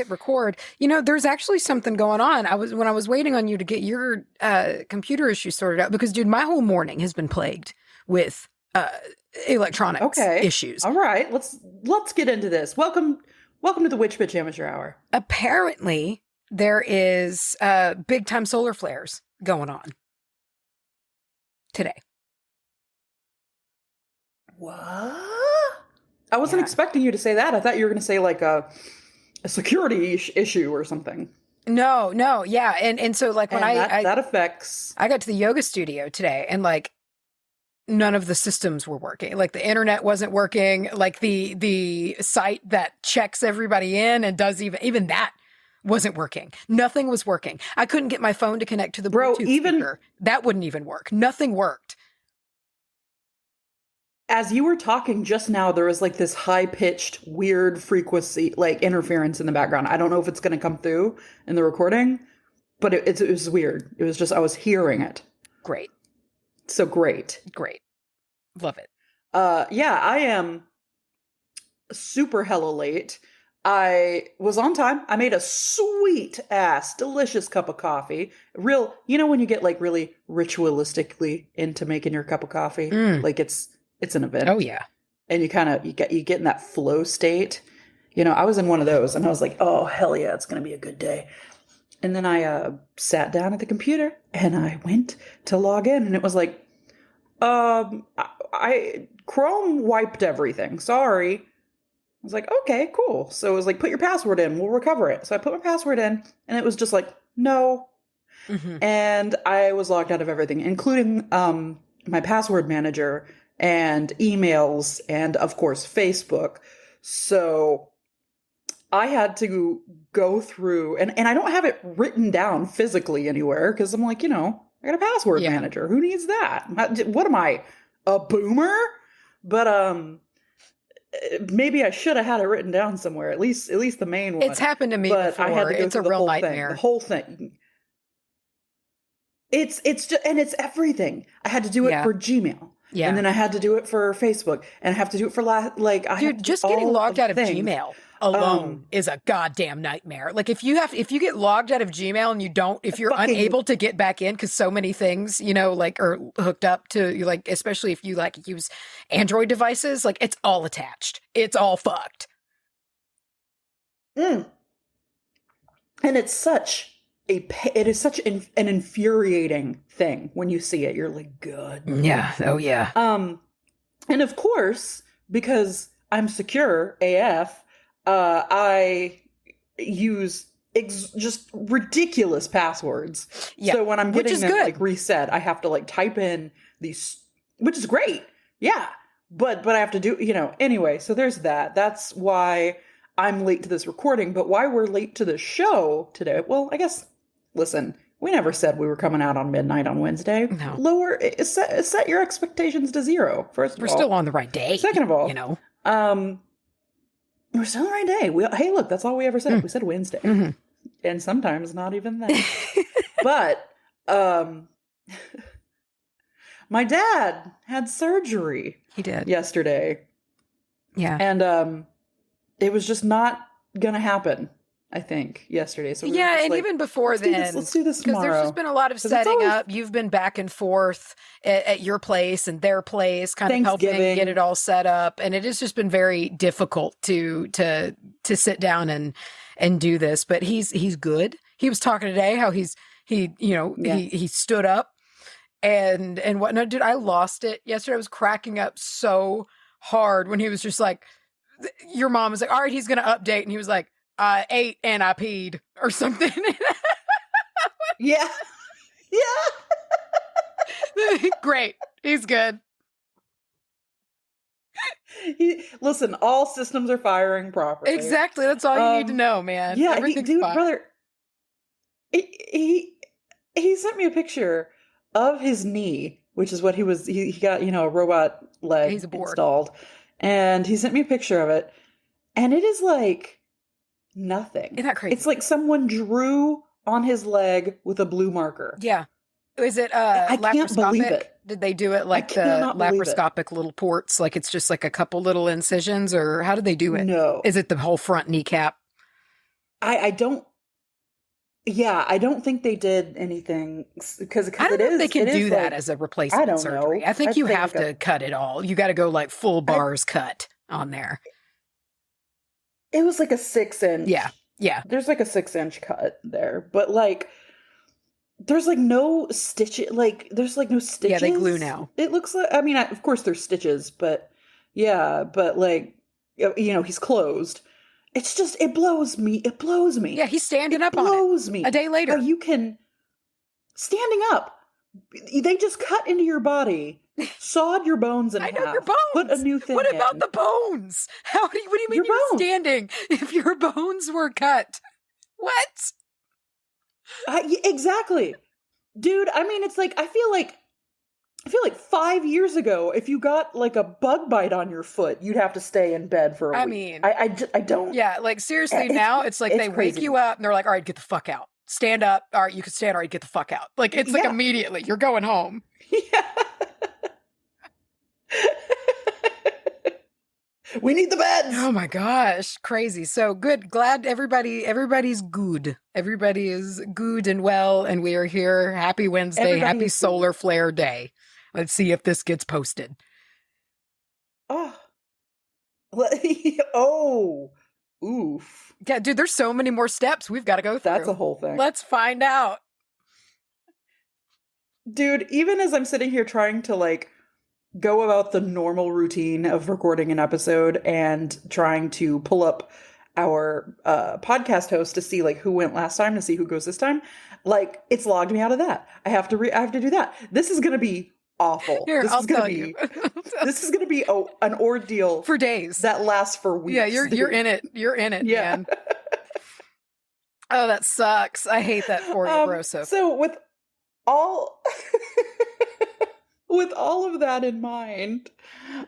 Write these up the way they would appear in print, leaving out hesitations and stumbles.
hit record. You know, there's actually something going on. When I was waiting on you to get your computer issue sorted out, because dude, my whole morning has been plagued with electronics issues. All right, let's get into this. Welcome to the Witch Bitch Amateur Hour. Apparently, there is big time solar flares going on today. What? I wasn't expecting you to say that. I thought you were going to say like a security issue or something. No, yeah, and so like when that affects. I got to the yoga studio today, and like none of the systems were working. Like the internet wasn't working. Like the site that checks everybody in and does even that wasn't working. Nothing was working. I couldn't get my phone to connect to the Bluetooth speaker. That wouldn't even work. Nothing worked. As you were talking just now, there was like this high-pitched, weird frequency, like interference in the background. I don't know if it's going to come through in the recording, but it was weird. It was just, I was hearing it. Great. So great. Love it. Yeah, I am super hella late. I was on time. I made a sweet ass, delicious cup of coffee. You know when you get like really ritualistically into making your cup of coffee? Like it's an event. Oh yeah. And you get in that flow state. You know, I was in one of those and I was like, oh hell yeah, it's going to be a good day. And then I sat down at the computer and I went to log in and it was like, Chrome wiped everything. Sorry. I was like, okay, cool. So it was like, put your password in. We'll recover it. So I put my password in and it was just like, no. Mm-hmm. And I was logged out of everything, including my password manager and emails and, of course, Facebook. So I had to go through, and I don't have it written down physically anywhere because I'm like, you know, I got a password manager. Who needs that? What am I, a boomer? But maybe I should have had it written down somewhere, at least the main one. It's happened to me before. I had to go through a real nightmare. The whole thing. It's just, and it's everything. I had to do it for Gmail. Yeah. And then I had to do it for Facebook, and I have to do it for dude, just getting logged out of Gmail alone is a goddamn nightmare. Like if you get logged out of Gmail and if you're unable to get back in because so many things, you know, like are hooked up to, like, especially if you like use Android devices, like it's all attached. It's all fucked. And it's such an infuriating thing when you see it. You're like, good. Yeah. Oh yeah. And of course, because I'm secure AF, I use just ridiculous passwords. Yeah. So when I'm getting them like reset, I have to like type in these, which is great. Yeah. But I have to do, you know, anyway, so there's that. That's why I'm late to this recording, but why we're late to the show today. Well, I guess, listen, we never said we were coming out on midnight on Wednesday. No. Set your expectations to 0. First of all, we're still on the right day. Second of all, you know, we're still on the right day. Hey, look, that's all we ever said. We said Wednesday. Mm-hmm. And sometimes not even that. But my dad had surgery. He did. Yesterday. Yeah. And it was just not going to happen, I think, yesterday. So and like, even before then, let's do this tomorrow. Because there's just been a lot of setting up. You've been back and forth at your place and their place, kind of helping get it all set up, and it has just been very difficult to sit down and do this. But he's good. He was talking today how he stood up and whatnot. Dude, I lost it yesterday. I was cracking up so hard when he was just like, your mom was like, all right, he's going to update. And he was like, I ate and I peed or something. Yeah. Great. He's good. Listen, all systems are firing properly. Exactly. That's all you need to know, man. Yeah, brother, he sent me a picture of his knee, which is what he got, you know, a robot leg installed. And he sent me a picture of it. And it is like nothing. Isn't that crazy? It's like someone drew on his leg with a blue marker. Yeah. Is it I can't believe it. Did they do it like the laparoscopic little ports? Like it's just like a couple little incisions, or how did they do it? No. Is it the whole front kneecap? I don't. Yeah, I don't think they did anything because I don't know if they can do that as a replacement surgery. I think you have to cut it all. You got to go like full bars cut on there. It was like a 6-inch. Yeah. Yeah. There's like a 6-inch cut there, but like there's like no stitch. Like there's like no stitches. Yeah, they glue now. It looks like. I mean, of course there's stitches, but yeah, but like he's closed. It's just, it blows me. It blows me. Yeah, he's standing up on it. It blows me. A day later. How you can, standing up, they just cut into your body, sawed your bones in half. I know your bones. Put a new thing What about the bones? What do you mean you're standing if your bones were cut? What? Exactly. Dude, I mean, it's like, I feel like 5 years ago, if you got like a bug bite on your foot, you'd have to stay in bed for a week. I mean, I don't. Yeah, like seriously, now it's like they wake you up and they're like, all right, get the fuck out. Stand up. All right, you can stand. All right, get the fuck out. Like, it's like immediately, you're going home. Yeah. We need the beds. Oh my gosh, crazy. So good. Glad everybody's good. Everybody is good and well, and we are here. Happy Wednesday. Happy solar flare day. Let's see if this gets posted. Oh. Oh. Oof. Yeah, dude, there's so many more steps we've got to go through. That's a whole thing. Let's find out. Dude, even as I'm sitting here trying to like go about the normal routine of recording an episode and trying to pull up our podcast host to see like who went last time, to see who goes this time, like it's logged me out of that. I have to do that. This is going to be awful. Here, I'll tell you. This is going to be an ordeal for days that lasts for weeks. Yeah, you're in it. You're in it, yeah. Man. Oh, that sucks. I hate that for you, Broso. So with all with all of that in mind,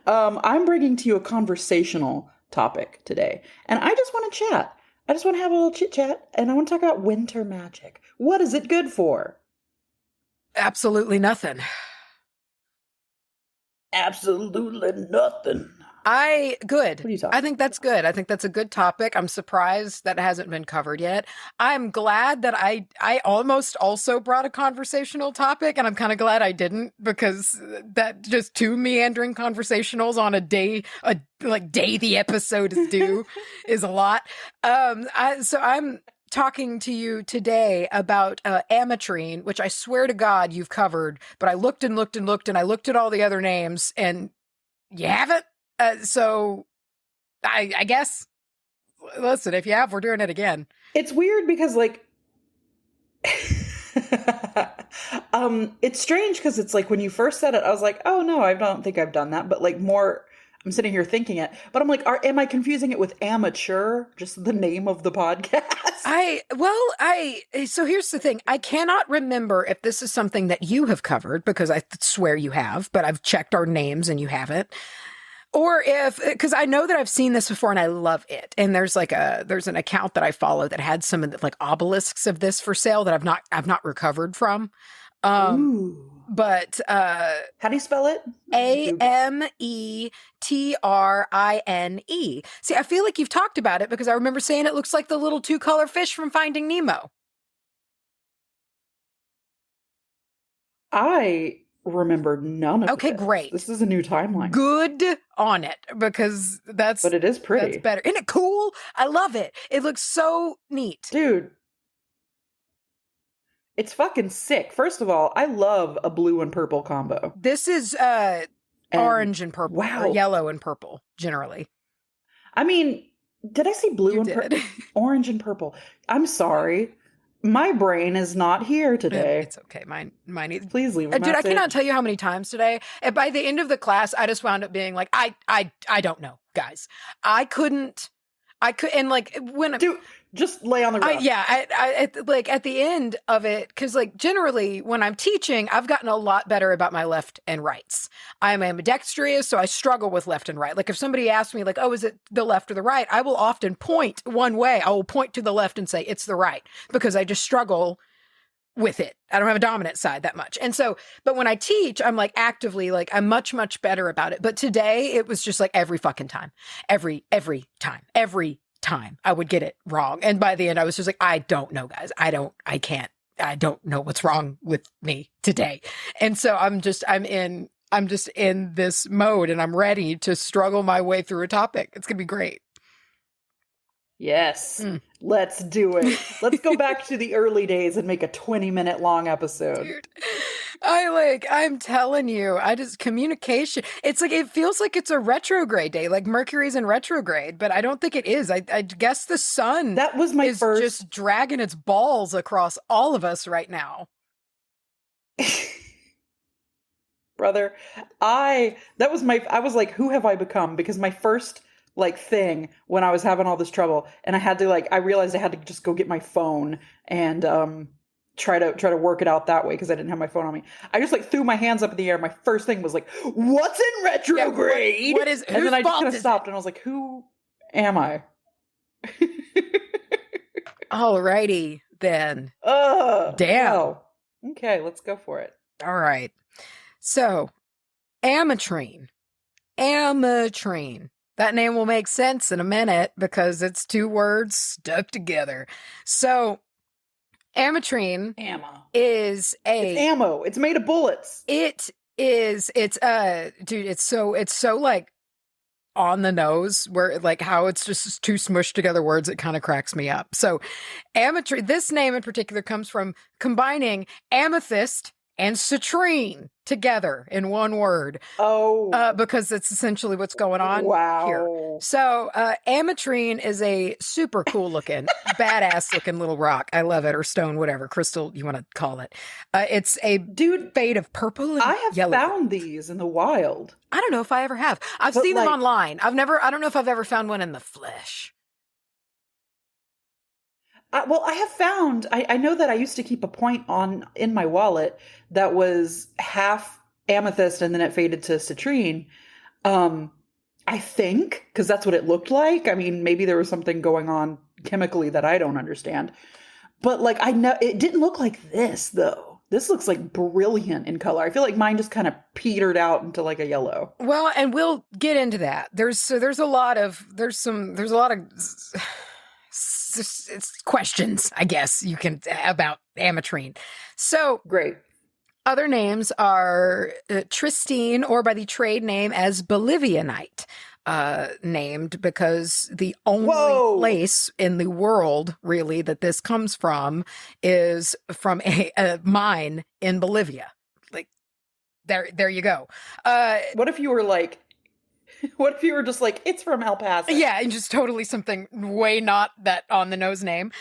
I'm bringing to you a conversational topic today, and I just want to chat. I just want to have a little chit chat, and I want to talk about winter magic. What is it good for? Absolutely nothing. Absolutely nothing. Good. What are you talking I think that's good. I think that's a good topic. I'm surprised that hasn't been covered yet. I'm glad that I almost also brought a conversational topic, and I'm kind of glad I didn't, because that just two meandering conversationals on a day the episode is due is a lot. So I'm talking to you today about Ametrine, which I swear to God you've covered, but I looked and looked and looked, and I looked at all the other names, and you haven't. So I guess, listen, if you have, we're doing it again. It's weird because like, it's strange because it's like when you first said it, I was like, oh no, I don't think I've done that. But like more, I'm sitting here thinking it, but I'm like, am I confusing it with amateur? Just the name of the podcast? So here's the thing. I cannot remember if this is something that you have covered, because I swear you have, but I've checked our names and you haven't. Or because I know that I've seen this before and I love it. And there's an account that I follow that had some of the like obelisks of this for sale that I've not recovered from. But how do you spell it? Ametrine. See, I feel like you've talked about it because I remember saying it looks like the little 2-color fish from Finding Nemo. I remember none of Okay, this. Great. This is a new timeline. Good on it, because but it is pretty. That's better. Isn't it cool? I love it. It looks so neat. Dude. It's fucking sick. First of all, I love a blue and purple combo. This is orange and purple. Wow. Or yellow and purple, generally. I mean, did I say blue and purple? Orange and purple. I'm sorry. My brain is not here today. It's okay. Mine either. Please leave. Dude, I cannot tell you how many times today. And by the end of the class, I just wound up being like, I don't know, guys. And like when dude, just lay on the ground. Like at the end of it, because like generally when I'm teaching, I've gotten a lot better about my left and rights. I'm ambidextrous, so I struggle with left and right. Like if somebody asks me like, oh, is it the left or the right? I will often point one way. I will point to the left and say it's the right, because I just struggle with it. I don't have a dominant side that much. And so, but when I teach, I'm like actively, like I'm much, much better about it. But today it was just like every fucking time, every time, every time. I would get it wrong. And by the end, I was just like, I don't know, guys. I don't know what's wrong with me today. And so I'm just in this mode, and I'm ready to struggle my way through a topic. It's going to be great. Yes. Let's do it. Let's go back to the early days and make a 20-minute long episode. Dude, I'm telling you, communication. It's like, it feels like it's a retrograde day, like Mercury's in retrograde, but I don't think it is. I guess the sun is just dragging its balls across all of us right now. Brother, I was like, who have I become? Because my first thing when I was having all this trouble, and I realized I had to just go get my phone and try to work it out that way because I didn't have my phone on me. I just threw my hands up in the air. My first thing was like, what's in retrograde? What is? And then I just kind of stopped and I was like, who am I? Alrighty then. Damn. Oh. Okay, let's go for it. All right. So, Ametrine. That name will make sense in a minute because it's two words stuck together. So, Ametrine is it's ammo. It's made of bullets. Dude, it's so like on the nose, where like how it's just two smushed together words. It kind of cracks me up. So, Ametrine, this name in particular comes from combining amethyst and citrine together in one word. Because that's essentially what's going on here. So, Ametrine is a super cool looking, badass looking little rock. I love it, or stone, whatever, crystal you want to call it. It's a fade of purple and yellow. I have found these in the wild. I don't know if I ever have. I've seen them online. I don't know if I've ever found one in the flesh. I have found, I know that I used to keep a point in my wallet that was half amethyst and then it faded to citrine. I think, because that's what it looked like. I mean, maybe there was something going on chemically that I don't understand. But I know it didn't look like this though. This looks like brilliant in color. I feel like mine just kind of petered out into a yellow. Well, and we'll get into that. There's a lot of it's questions, I guess you can, about Ametrine. So great. Other names are Tristine, or by the trade name as Bolivianite, named because the only place in the world really that this comes from is from a mine in Bolivia. Like there you go. What if you were just like, it's from El Paso? Yeah, and just totally something way not that on the nose name.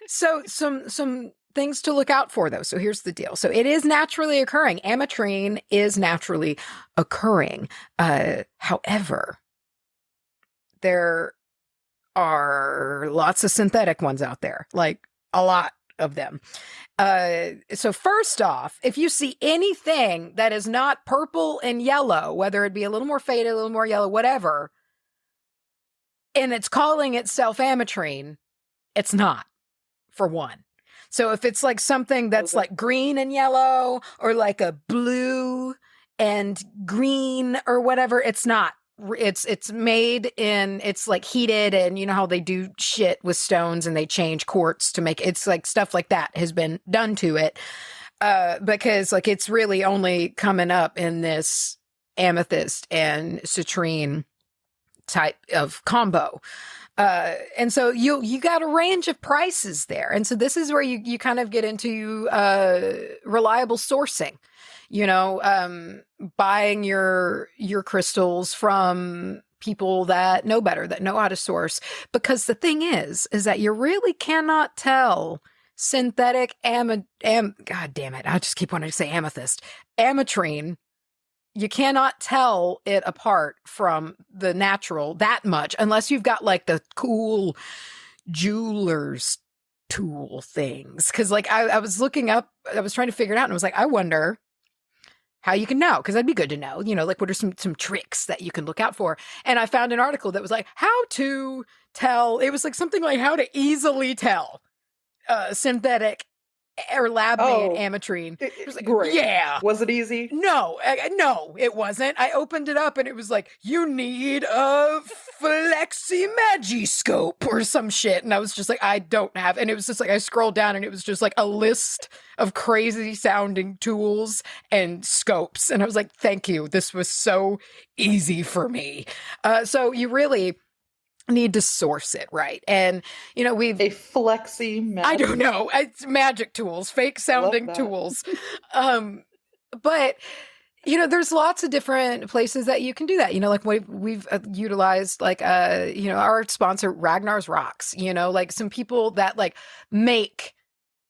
So some things to look out for, though. So here's the deal. So it is naturally occurring. Ametrine is naturally occurring. However, there are lots of synthetic ones out there, like a lot of them. So first off, if you see anything that is not purple and yellow, whether it be a little more faded, a little more yellow, whatever, and it's calling itself Ametrine, it's not, for one. So if it's something that's green and yellow, or a blue and green or whatever, it's not. It's made in, it's heated, and you know how they do shit with stones and they change quartz to make it's stuff like that has been done to it, because it's really only coming up in this amethyst and citrine type of combo. And so you got a range of prices there. And so this is where you kind of get into reliable sourcing, buying your crystals from people that know better, that know how to source. Because the thing is that you really cannot tell synthetic God damn it, I just keep wanting to say amethyst. Ametrine, you cannot tell it apart from the natural that much unless you've got the cool jeweler's tool things. Cause I was looking up, I was trying to figure it out, and I was I wonder how you can know. Cause that'd be good to know, what are some tricks that you can look out for. And I found an article that was how to tell, it was something like how to easily tell synthetic or lab made Ametrine. It was like, great. Yeah. Was it easy? No, it wasn't. I opened it up and it was like, you need a Flexi-Magi-Scope or some shit. And I was just like, I don't have. And it was just like, I scrolled down and it was just like a list of crazy sounding tools and scopes. And I was like, thank you. This was so easy for me. So you really need to source it right. And we've a flexi magic. I don't know, it's magic tools, fake sounding tools. But there's lots of different places that you can do that. Like we've utilized like our sponsor Ragnar's Rocks, like some people that like make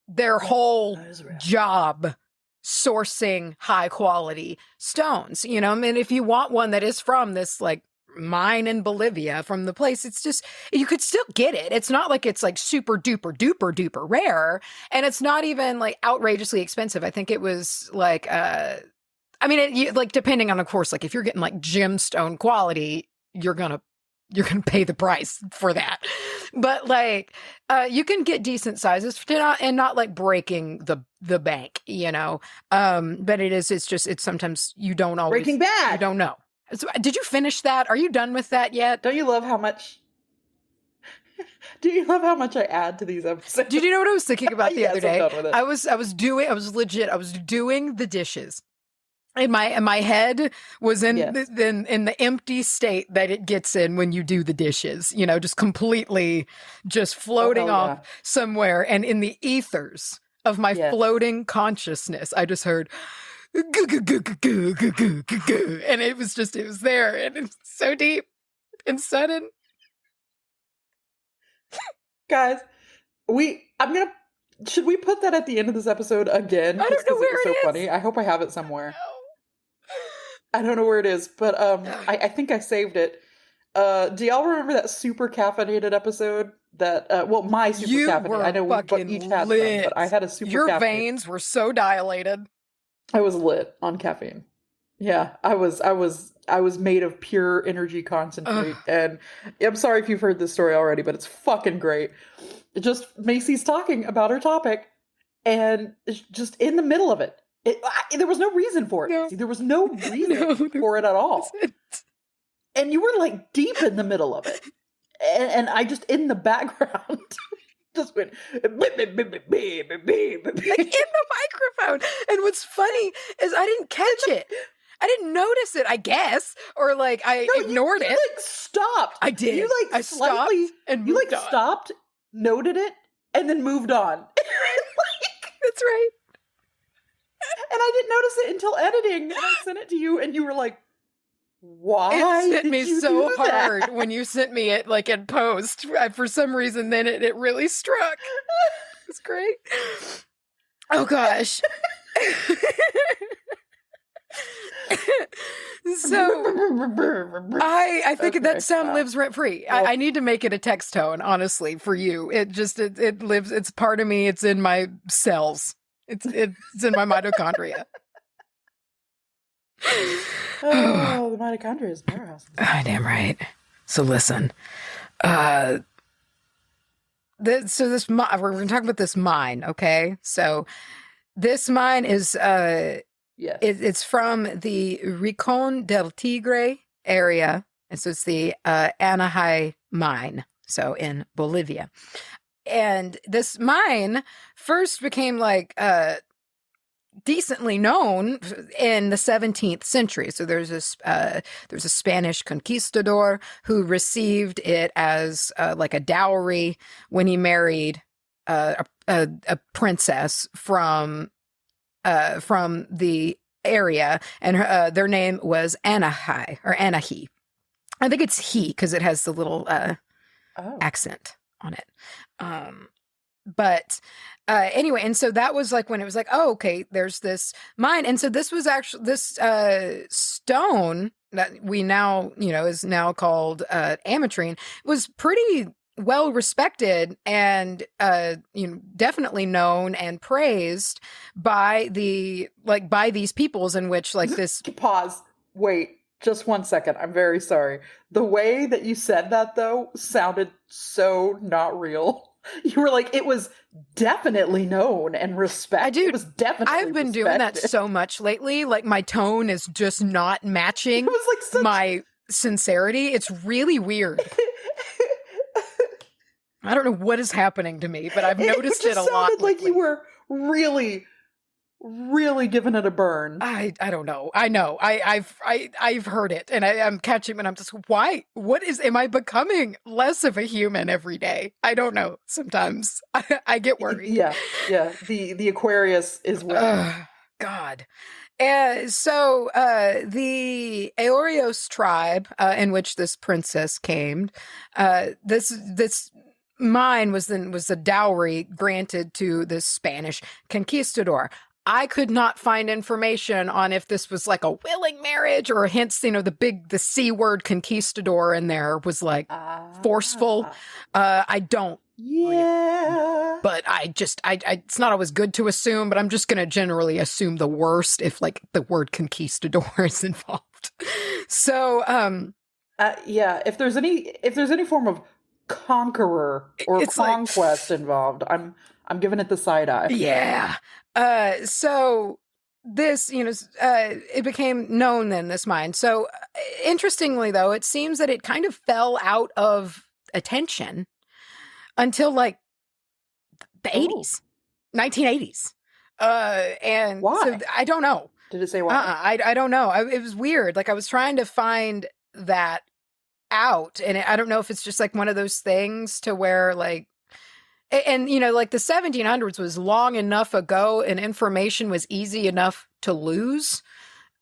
their whole job sourcing high quality stones. I mean, if you want one that is from this like mine in Bolivia from the place, it's just, you could still get it. It's not like it's like super duper duper duper rare, and it's not even like outrageously expensive. I think it was like like depending on, of course, like if you're getting like gemstone quality, you're gonna pay the price for that. But like you can get decent sizes and not like breaking the bank, but it's sometimes you don't always Breaking Bad. You don't know. So, did you finish that? Are you done with that yet? Don't you love how much? Do you love how much I add to these episodes? Did you know what I was thinking about the other day? I'm done with it. I was doing the dishes. And my head was in the empty state that it gets in when you do the dishes, just completely just floating off somewhere. And in the ethers of my floating consciousness, I just heard and it was there, and it's so deep and sudden. Guys, should we put that at the end of this episode again? I don't know where it is. So funny. I hope I have it somewhere. I don't know where it is, but I think I saved it. Do y'all remember that super caffeinated episode? That my super caffeinated. I know we each had some, but I had a super. Your veins were so dilated. I was lit on caffeine. Yeah, I was made of pure energy concentrate. And I'm sorry if you've heard this story already, but it's fucking great. Macy's talking about her topic, and it's just in the middle of it. There was no reason for it. No. There was no reason for it at all. And you were like deep in the middle of it. And I just in the background just went like in the microphone. And what's funny is I didn't catch it. I didn't notice it, I guess, or like I ignored it. You like stopped. I did. You like I stopped and you moved like on. Stopped, noted it, and then moved on. That's right. And I didn't notice it until editing, and I sent it to you, and you were like, "Why?" It hit me so hard when you sent me it, like in post. For some reason, then it really struck. It's great. Oh gosh. So I think that sound lives rent free. I need to make it a text tone, honestly, for you. It lives. It's part of me. It's in my cells. It's in my mitochondria. Oh, the mitochondria is powerhouse. Damn right. So listen, we're going to talk about this mine, okay? So this mine is it's from the Rincon del Tigre area, and so it's the Anahai mine, so in Bolivia. And this mine first became like decently known in the 17th century. So there's a Spanish conquistador who received it as like a dowry when he married a princess from the area, and their name was Anahai or Anahi. I think it's he because it has the little accent on it. But anyway, and so that was like when it was like, oh, okay, there's this mine. And so this was actually this stone that we now, is now called Ametrine, was pretty well respected and definitely known and praised by these peoples in which like this pause. Wait. Just 1 second. I'm very sorry. The way that you said that, though, sounded so not real. You were like, it was definitely known and respected. It was definitely I've been doing that so much lately. Like, my tone is just not matching my sincerity. It's really weird. I don't know what is happening to me, but I've noticed it a lot. It sounded like you were really, really giving it a burn. I don't know. I know. I've heard it, and I'm catching, and I'm just, why? Am I becoming less of a human every day? I don't know. Sometimes I get worried. Yeah. The Aquarius is with God. So the Aorios tribe, in which this princess came, this mine was a dowry granted to this Spanish conquistador. I could not find information on if this was like a willing marriage, or hence, the C word conquistador in there was like forceful. I don't. Yeah. But it's not always good to assume, but I'm just going to generally assume the worst if like the word conquistador is involved. So, if there's any form of conqueror or conquest involved, I'm giving it the side eye. Yeah. So this, it became known then, this mine. So interestingly, though, it seems that it kind of fell out of attention until like the 80s, 1980s. And why? So I don't know. Did it say why? I don't know. It was weird. Like, I was trying to find that out, and I don't know if it's just like one of those things to where like, and like the 1700s was long enough ago, and information was easy enough to lose,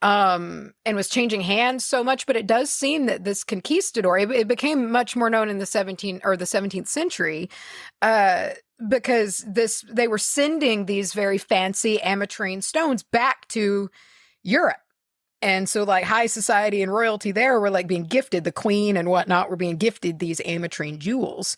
and was changing hands so much. But it does seem that this conquistador, it became much more known in the 17th century, because they were sending these very fancy Ametrine stones back to Europe. And so like high society and royalty there were like being gifted, the queen and whatnot were being gifted these Ametrine jewels.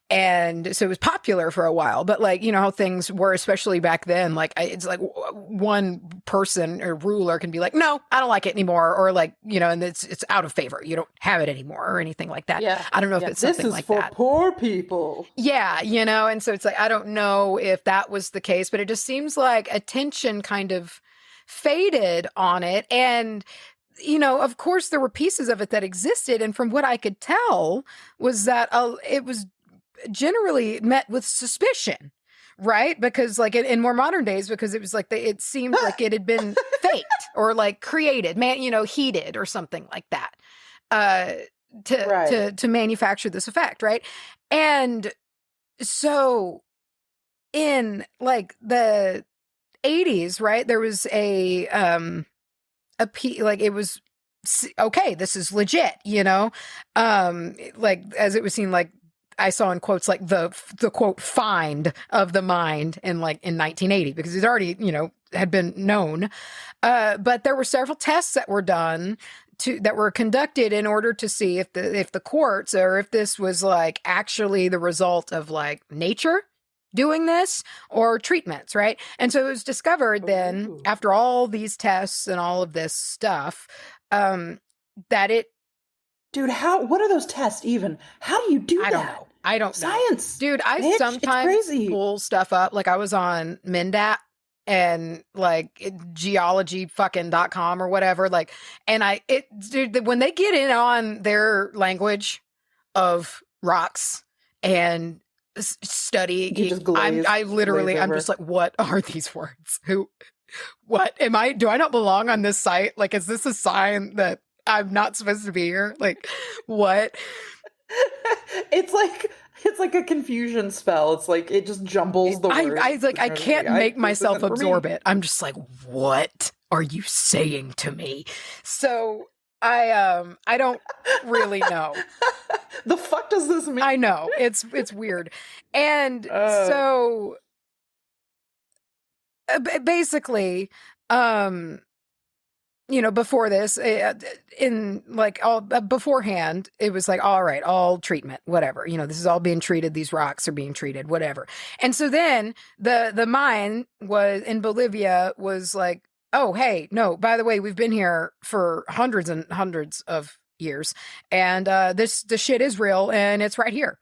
And so it was popular for a while, but like, how things were, especially back then, like it's like one person or ruler can be like, no, I don't like it anymore. Or like, and it's out of favor. You don't have it anymore or anything like that. Yeah. I don't know if it's something like that. This is for poor people. Yeah. And so it's like, I don't know if that was the case, but it just seems like attention kind of faded on it. And, of course there were pieces of it that existed. And from what I could tell was that it was generally met with suspicion, right? Because like in more modern days, because it was like it seemed like it had been faked or like created, heated or something like that, to manufacture this effect, right? And so in like the 80s, right, there was like it was okay, this is legit, like as it was seen, like I saw in quotes like the quote find of the mind in 1980, because it's already, had been known. But there were several tests that were done that were conducted in order to see if the quartz, or if this was like actually the result of like nature doing this or treatments, right? And so it was discovered then, after all these tests and all of this stuff, that it. Dude, what are those tests even? How do you do that? I don't know. Science. Dude, I sometimes pull stuff up. Like I was on Mindat and like geology.com or whatever. Like, and dude, when they get in on their language of rocks and study, I'm just like, what are these words? What do I not belong on this site? Like, is this a sign that I'm not supposed to be here? Like, what? It's like a confusion spell. It's like it just jumbles the words. I can't make myself absorb it. I'm just like, what are you saying to me? So I don't really know. The fuck does this mean? I know. It's weird. And so basically, before this, beforehand, it was like, all right, all treatment, whatever, this is all being treated. These rocks are being treated, whatever. And so then the mine was in Bolivia was like, oh, hey, no, by the way, we've been here for hundreds and hundreds of years. And the shit is real and it's right here.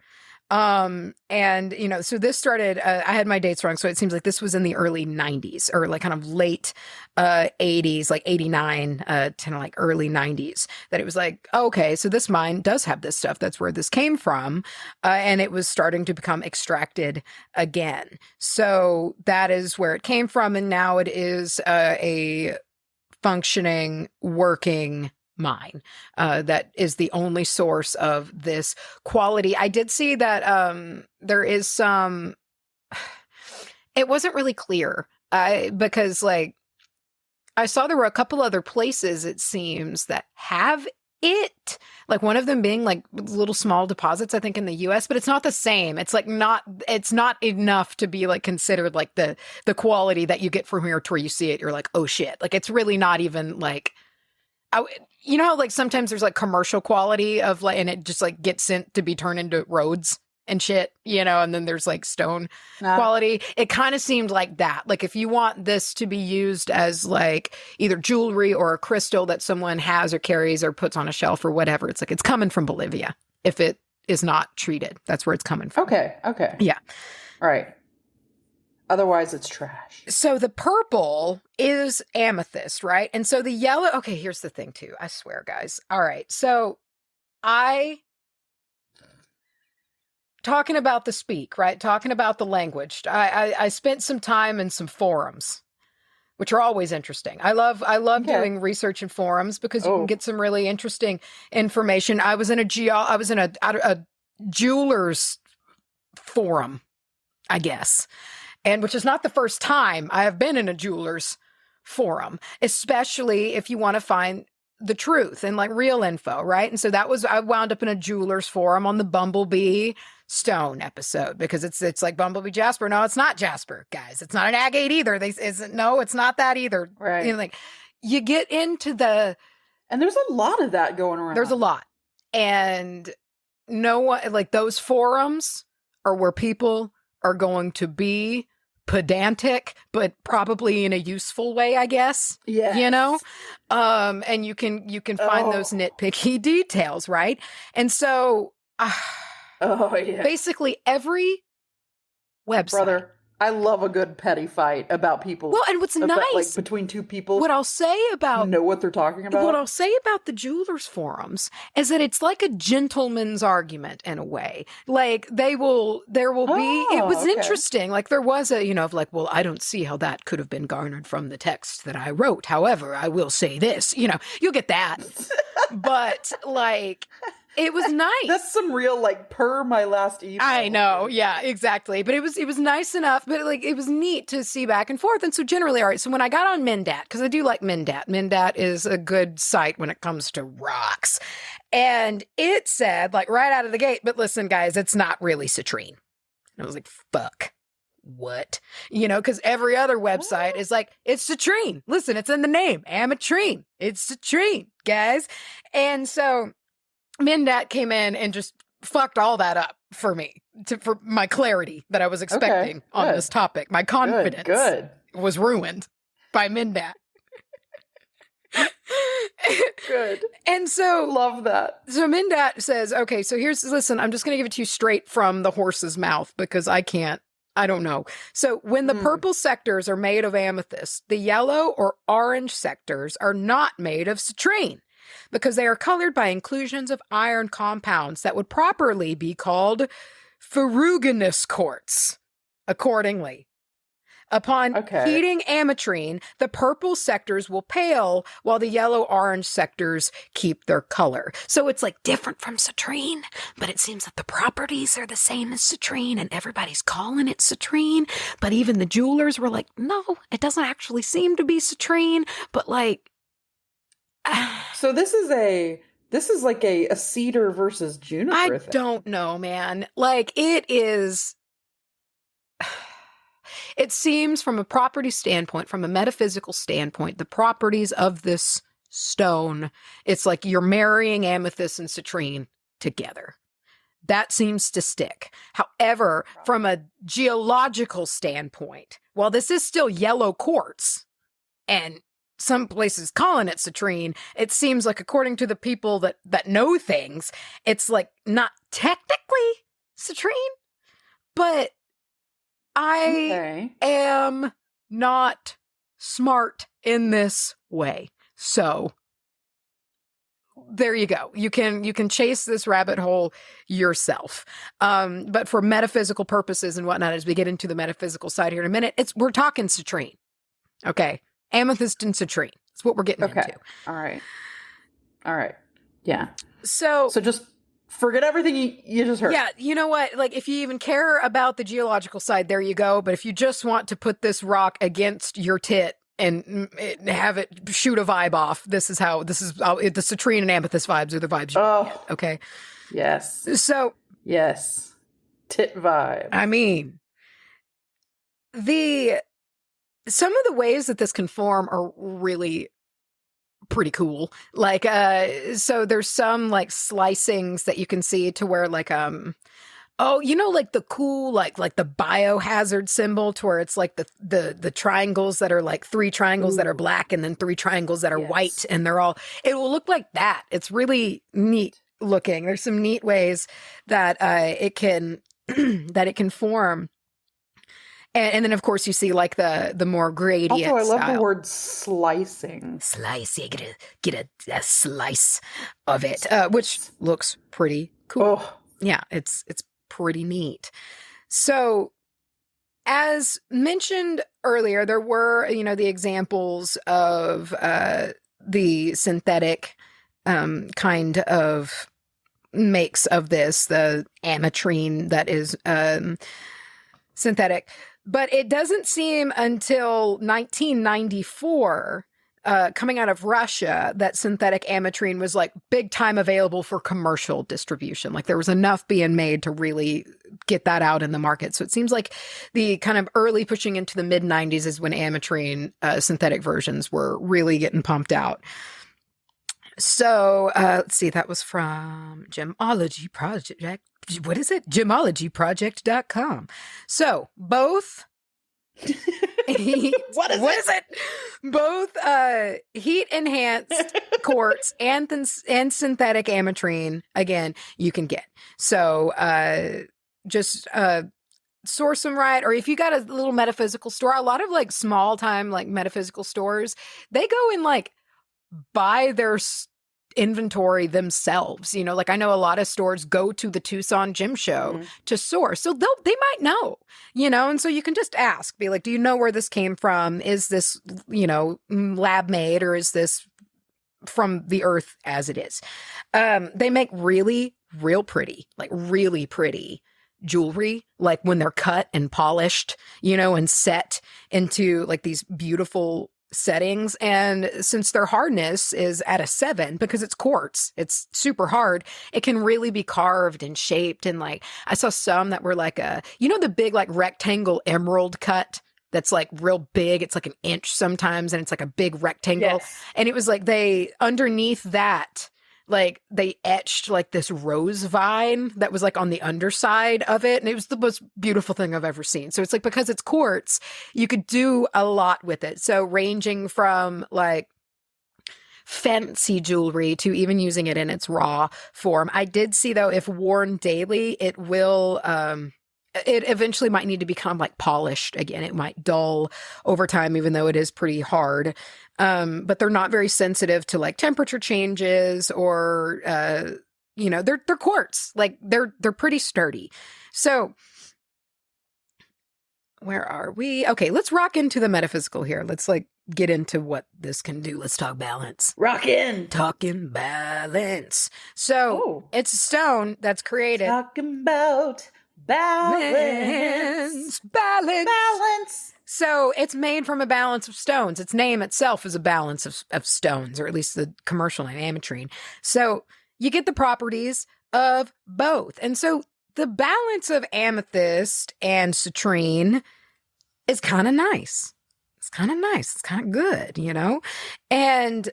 And, you know, so this started, I had my dates wrong. So it seems like this was in the early 90s or like kind of late 80s, like 89 to like early 90s, that it was like, okay, so this mine does have this stuff. That's where this came from. And it was starting to become extracted again. So that is where it came from. And now it is a functioning, working mine that is the only source of this quality. I did see that there is some, it wasn't really clear because like I saw there were a couple other places, it seems, that have it, like one of them being like little small deposits, I think, in the US, but it's not the same. It's like it's not enough to be like considered like the quality that you get from here to where you see it, you're like, oh shit. Like it's really not even like, you know how like sometimes there's like commercial quality of like, and it just like gets sent to be turned into roads and shit, you know, and then there's like stone quality. It kind of seemed like that. Like if you want this to be used as like either jewelry or a crystal that someone has or carries or puts on a shelf or whatever, it's like it's coming from Bolivia if it is not treated. That's where it's coming from. Okay. Yeah. All right. Otherwise, it's trash. So the purple is amethyst, right? And so the yellow, okay, here's the thing too. I swear, guys. All right. So talking about the speak, right? Talking about the language. I spent some time in some forums, which are always interesting. I love doing research in forums because you can get some really interesting information. I was in a jeweler's forum, I guess. And which is not the first time I have been in a jeweler's forum, especially if you want to find the truth and like real info, right? And so I wound up in a jeweler's forum on the Bumblebee Stone episode because it's like Bumblebee Jasper. No, it's not Jasper, guys. It's not an agate either. No, it's not that either. Right. You know, like you get into and there's a lot of that going around. There's a lot. And no one, like those forums are where people are going to be pedantic, but probably in a useful way, I guess. Yeah. You know? And you can find those nitpicky details, right? And so basically every website. Brother, I love a good petty fight about people. Well, and what's nice, like between two people, what I'll say about, who know what they're talking about. What I'll say about the jewelers forums is that it's like a gentleman's argument in a way. Like there will be. It was interesting. Like there was a, you know, of like, well, I don't see how that could have been garnered from the text that I wrote. However, I will say this. You know, you'll get that, but like. It was nice. That's some real, like, per my last email. I know. Yeah, exactly. But it was nice enough, but like, it was neat to see back and forth. And so generally, all right. So when I got on Mindat, because I do like Mindat is a good site when it comes to rocks. And it said, like, right out of the gate, but listen, guys, it's not really citrine. And I was like, fuck. What? You know, because every other website is like, it's citrine. Listen, it's in the name. Ametrine. It's citrine, guys. And so Mindat came in and just fucked all that up for me, for my clarity that I was expecting on this topic. My confidence was ruined by Mindat. Good. And so love that. So Mindat says, okay, so listen, I'm just going to give it to you straight from the horse's mouth because I don't know. So when the purple sectors are made of amethyst, the yellow or orange sectors are not made of citrine, because they are colored by inclusions of iron compounds that would properly be called ferruginous quartz, accordingly. Upon heating ametrine, the purple sectors will pale while the yellow-orange sectors keep their color. So it's like different from citrine, but it seems that the properties are the same as citrine and everybody's calling it citrine. But even the jewelers were like, no, it doesn't actually seem to be citrine, but like... So this is like a cedar versus juniper thing. I don't know, man. Like it is, it seems from a property standpoint, from a metaphysical standpoint, the properties of this stone, it's like you're marrying amethyst and citrine together. That seems to stick. However, from a geological standpoint, while this is still yellow quartz and some places calling it citrine, it seems like, according to the people that know things, it's like not technically citrine, but I am not smart in this way. So there you go. You can chase this rabbit hole yourself. But for metaphysical purposes and whatnot, as we get into the metaphysical side here in a minute, we're talking citrine. Okay. Amethyst and citrine. That's what we're getting into. All right. Yeah. So just forget everything you just heard. Yeah, you know what? Like, if you even care about the geological side, there you go. But if you just want to put this rock against your tit and have it shoot a vibe off, the citrine and amethyst vibes are the vibes you get, okay? Yes. So. Yes. Tit vibe. I mean, some of the ways that this can form are really pretty cool. Like, so there's some like slicings that you can see to where like, like the cool, like the biohazard symbol to where it's like the triangles that are like 3 triangles that are black and then 3 triangles that are white, and it will look like that. It's really neat looking. There's some neat ways that it can form. And then, of course, you see like the more gradient Also, I love style. the word slicing. Slice, you get a slice of it, which looks pretty cool. Oh. Yeah, it's pretty neat. So, as mentioned earlier, there were, the examples of the synthetic kind of makes of this, the Ametrine that is synthetic. But it doesn't seem until 1994, coming out of Russia, that synthetic Ametrine was like big time available for commercial distribution. Like there was enough being made to really get that out in the market. So it seems like the kind of early pushing into the mid 90s is when Ametrine synthetic versions were really getting pumped out. So let's see, that was from Gemology Project. What is it? Gemologyproject.com. So both what is it? Both heat enhanced quartz and synthetic Ametrine, again, you can get. So just source them right, or if you got a little metaphysical store, a lot of like small time like metaphysical stores, they go and like buy their inventory themselves. Like I know a lot of stores go to the Tucson Gym Show to source, so they might know, and so you can just ask, be like, do you know where this came from? Is this lab made, or is this from the earth as it is? They make really pretty jewelry, like when they're cut and polished, and set into like these beautiful settings. And since their hardness is at a 7, because it's quartz, it's super hard, it can really be carved and shaped. And like I saw some that were like the big like rectangle emerald cut that's like real big, it's like an inch sometimes, and it's like a big rectangle. Yes. And it was like they underneath that, like they etched like this rose vine that was like on the underside of it. And it was the most beautiful thing I've ever seen. So it's like, because it's quartz, you could do a lot with it. So ranging from like fancy jewelry to even using it in its raw form. I did see though, if worn daily, it will, it eventually might need to become like polished again. It might dull over time, even though it is pretty hard. But they're not very sensitive to like temperature changes or, they're quartz. Like they're pretty sturdy. So where are we? Okay, let's rock into the metaphysical here. Let's like get into what this can do. Let's talk balance. Rock in. Talking balance. So it's a stone that's created. Talking about balance. So it's made from a balance of stones. Its name itself is a balance of stones, or at least the commercial name, Ametrine. So you get the properties of both. And so the balance of amethyst and citrine is kind of nice. It's kind of nice. It's kind of good, And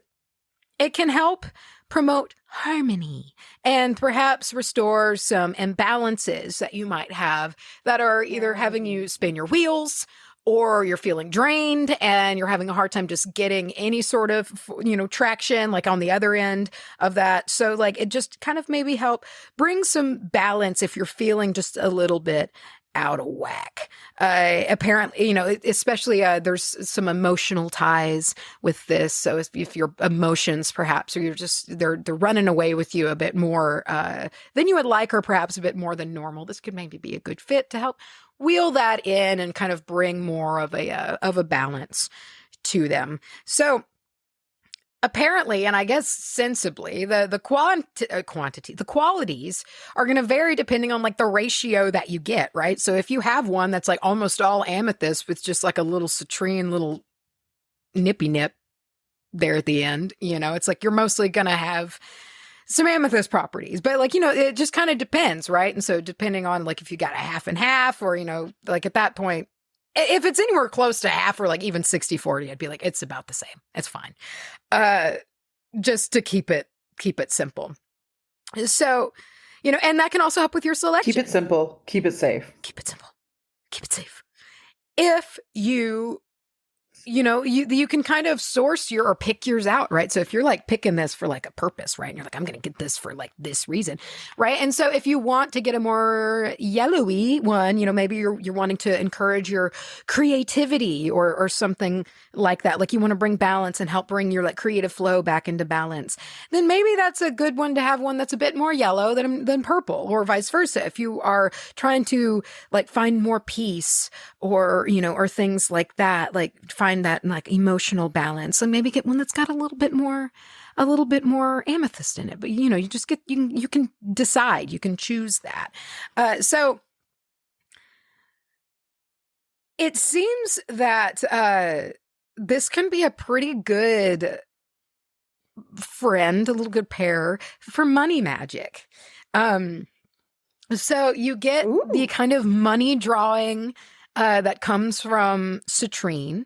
it can help promote harmony and perhaps restore some imbalances that you might have that are either having you spin your wheels or you're feeling drained and you're having a hard time just getting any sort of, traction like on the other end of that. So like it just kind of maybe help bring some balance if you're feeling just a little bit out of whack. Apparently, especially there's some emotional ties with this. So if your emotions perhaps, or you're just, they're running away with you a bit more than you would like, or perhaps a bit more than normal, this could maybe be a good fit to help wheel that in and kind of bring more of a balance to them. So apparently, and I guess sensibly, the qualities are going to vary depending on like the ratio that you get, right? So if you have one that's like almost all amethyst with just like a little citrine, little nippy nip there at the end, it's like you're mostly going to have some amethyst properties, but like, it just kind of depends, right? And so depending on like if you got a half and half, or, like at that point, if it's anywhere close to half or like even 60-40, I'd be like, it's about the same. It's fine. Just to keep it simple. So, and that can also help with your selection. Keep it simple. Keep it safe. Keep it simple. Keep it safe. If you can kind of source or pick yours out, right? So if you're like picking this for like a purpose, right? And you're like, I'm going to get this for like this reason, right? And so if you want to get a more yellowy one, maybe you're wanting to encourage your creativity or something like that. Like you want to bring balance and help bring your like creative flow back into balance. Then maybe that's a good one to have one that's a bit more yellow than purple, or vice versa. If you are trying to like find more peace or things like that, like find that like emotional balance. So maybe get one that's got a little bit more amethyst in it, but you just get, you can decide, you can choose that. So it seems that, this can be a pretty good friend, a little good pair for money magic. So you get the kind of money drawing, that comes from citrine.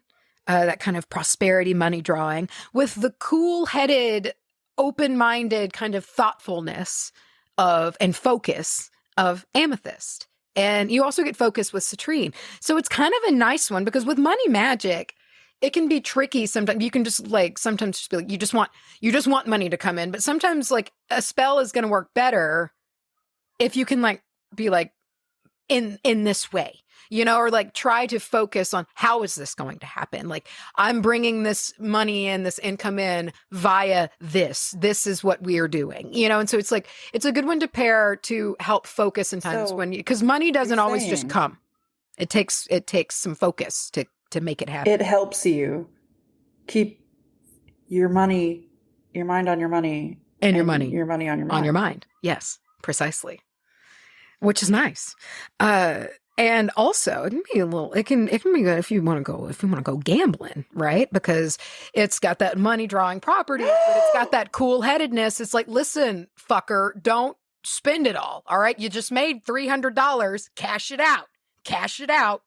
That kind of prosperity money drawing with the cool-headed, open-minded kind of thoughtfulness and focus of amethyst. And you also get focus with citrine. So it's kind of a nice one because with money magic, it can be tricky sometimes. You can just like, sometimes just be like, you just want money to come in. But sometimes like a spell is going to work better if you can like be like in this way. Or like try to focus on how is this going to happen? Like I'm bringing this money in, this income in via this. This is what we are doing, and so it's like, it's a good one to pair to help focus in times because money doesn't always just come. It takes some focus to make it happen. It helps you keep your mind on your money and your money on your mind. On your mind. Yes, precisely. Which is nice. And also, it can be good if you want to go gambling, right? Because it's got that money drawing property, but it's got that cool headedness. It's like, listen, fucker, don't spend it all. All right. You just made $300. Cash it out,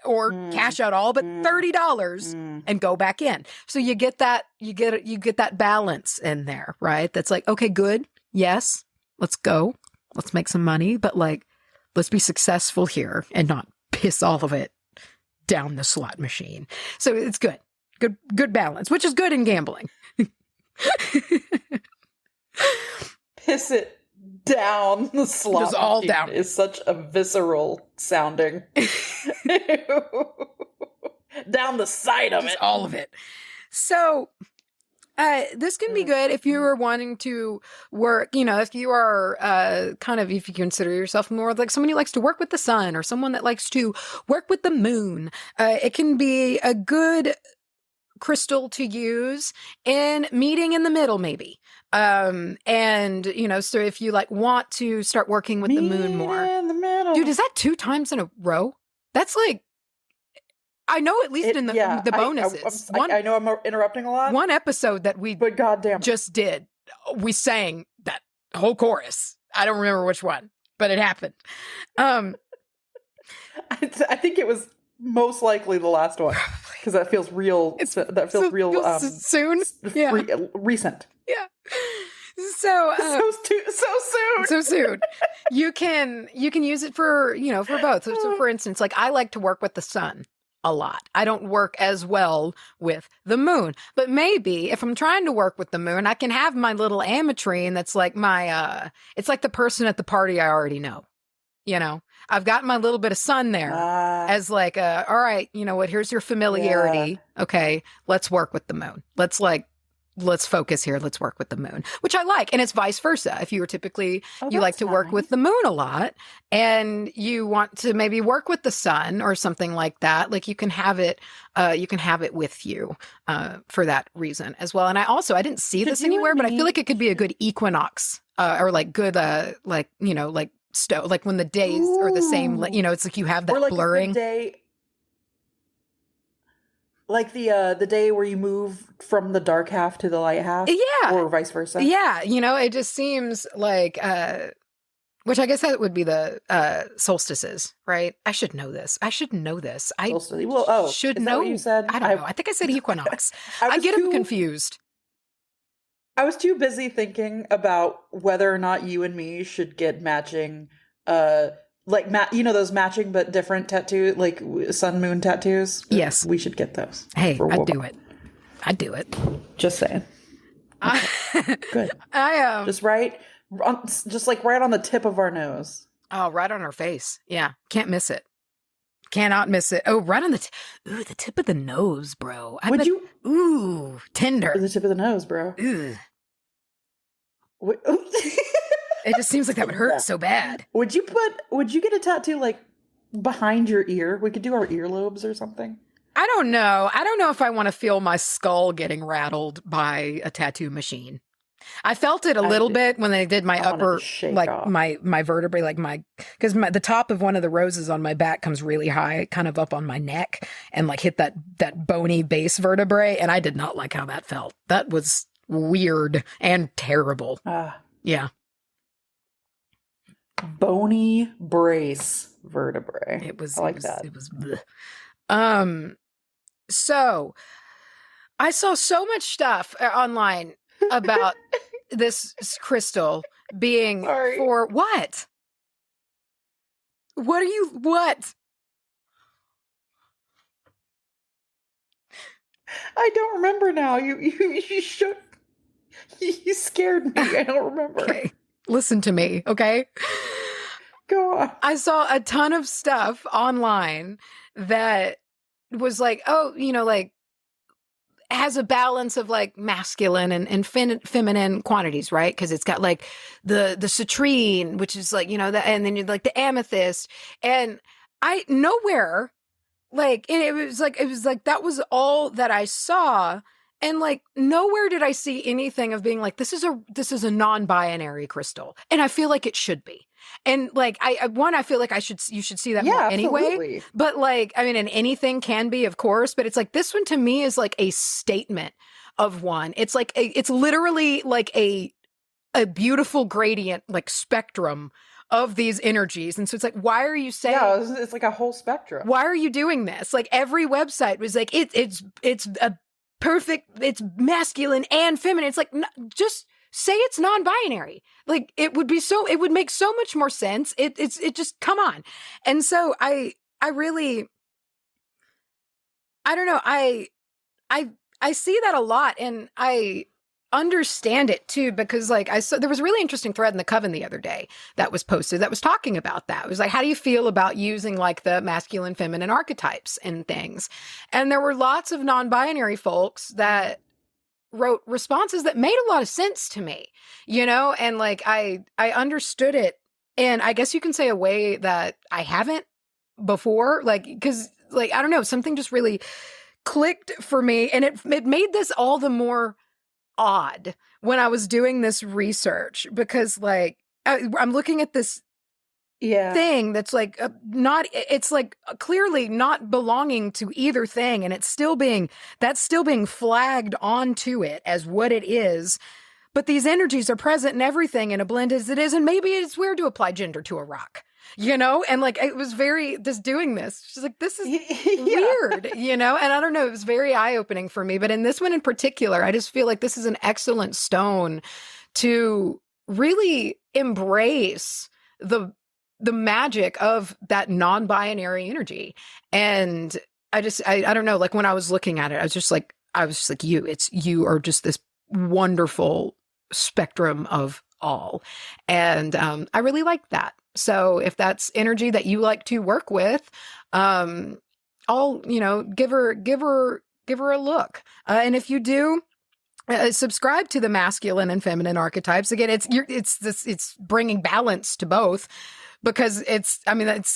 or cash out all but $30 and go back in. So you get that balance in there, right? That's like, okay, good. Yes. Let's go. Let's make some money. But like, let's be successful here and not piss all of it down the slot machine. So it's good balance, which is good in gambling. Piss it down the slot just all machine down is such a visceral sounding. Down the side of just it. All of it. So this can be good if you are wanting to work, if you are if you consider yourself more like someone who likes to work with the sun or someone that likes to work with the moon. It can be a good crystal to use in meeting in the middle, maybe. So if you like want to start working with the moon more. In the middle. Dude, is that 2 times in a row? That's like, I know at least in the bonuses. I know I'm interrupting a lot. One episode that we just did, we sang that whole chorus. I don't remember which one, but it happened. I think it was most likely the last one because that feels real. Soon. Yeah. Recent. Yeah. So soon. So soon. You can use it for both. So for instance, like I like to work with the sun. a lot. I don't work as well with the moon. But maybe if I'm trying to work with the moon, I can have my little Ametrine that's like my, it's like the person at the party I already know. You know, I've got my little bit of sun there as like, all right, you know what, here's your familiarity. Yeah. Okay, let's work with the moon. Let's focus here. Let's work with the moon, which I like. And it's vice versa. If you were typically, you like to work with the moon a lot and you want to maybe work with the sun or something like that, like you can have it with you for that reason as well. And I didn't see this anywhere, but I feel like it could be a good equinox or like good, like, you know, like like when the days are the same, you know, it's like you have that like blurring. Like the day where you move from the dark half to the light half? Yeah. Or vice versa? Yeah. You know, it just seems like, which I guess that would be the solstices, right? I should know this. I should know this. I should know. What you said? I don't know. I think I said equinox. I get them confused. I was too busy thinking about whether or not you and me should get matching, you know, those matching but different tattoo, like sun moon tattoos. Yes, we should get those. Hey, I'd do it. I'd do it. Just saying. Okay. Good. Just right on the tip of our nose. Oh, right on our face. Yeah, can't miss it. Cannot miss it. Oh, right on the the tip of the nose, bro. Ooh, tender. The tip of the nose, bro. Ooh. It just seems like that would hurt so bad. Would you get a tattoo like behind your ear? We could do our earlobes or something. I don't know. I don't know if I want to feel my skull getting rattled by a tattoo machine. I felt it a little bit when they did my upper, like my vertebrae, like because the top of one of the roses on my back comes really high, kind of up on my neck and like hit that bony base vertebrae. And I did not like how that felt. That was weird and terrible. Yeah. Bony brace vertebrae. It was, I like that. It was, so I saw so much stuff online about this crystal being for what? What? I don't remember now. You shook. You scared me. I don't remember. Okay. Listen to me, okay? Go on. I saw a ton of stuff online that was like, oh, you know, like has a balance of like masculine and feminine quantities, right? Because it's got like the citrine, which is like, you know, and then you like the amethyst, and I nowhere like it was like that was all that I saw. And like nowhere did I see anything of being like, this is a non-binary crystal. And I feel like it should be. And like I feel like you should see that more anyway. Absolutely. But like, I mean, and anything can be, of course, but it's like this one to me is like a statement of one. It's like it's literally like a beautiful gradient, like spectrum of these energies. And so it's like, why are you saying it's like a whole spectrum. Why are you doing this? Like every website was like, it's a perfect, it's masculine and feminine. It's like, just say it's non-binary. Like it would make so much more sense. It just, come on. And so I really, I don't know. I see that a lot, and I understand it too, because like I saw there was a really interesting thread in the Coven the other day that was posted that was talking about that. It was like, how do you feel about using like the masculine feminine archetypes and things? And there were lots of non-binary folks that wrote responses that made a lot of sense to me, you know, and like I understood it, and I guess you can say a way that I haven't before, like, because like I don't know, something just really clicked for me, and it made this all the more odd when I was doing this research, because like I'm looking at this thing that's like it's like clearly not belonging to either thing, and it's still being flagged onto it as what it is, but these energies are present in everything in a blend as it is, and maybe it's weird to apply gender to a rock, you know? And like it was very just doing this, she's like, this is weird, you know? And I don't know, it was very eye-opening for me. But in this one in particular, I just feel like this is an excellent stone to really embrace the magic of that non-binary energy. And I don't know, like when I was looking at it, I was just like, you are just this wonderful spectrum of all. And I really like that. So if that's energy that you like to work with, I'll, give her a look. And if you do, subscribe to the masculine and feminine archetypes. Again, it's bringing balance to both, because it's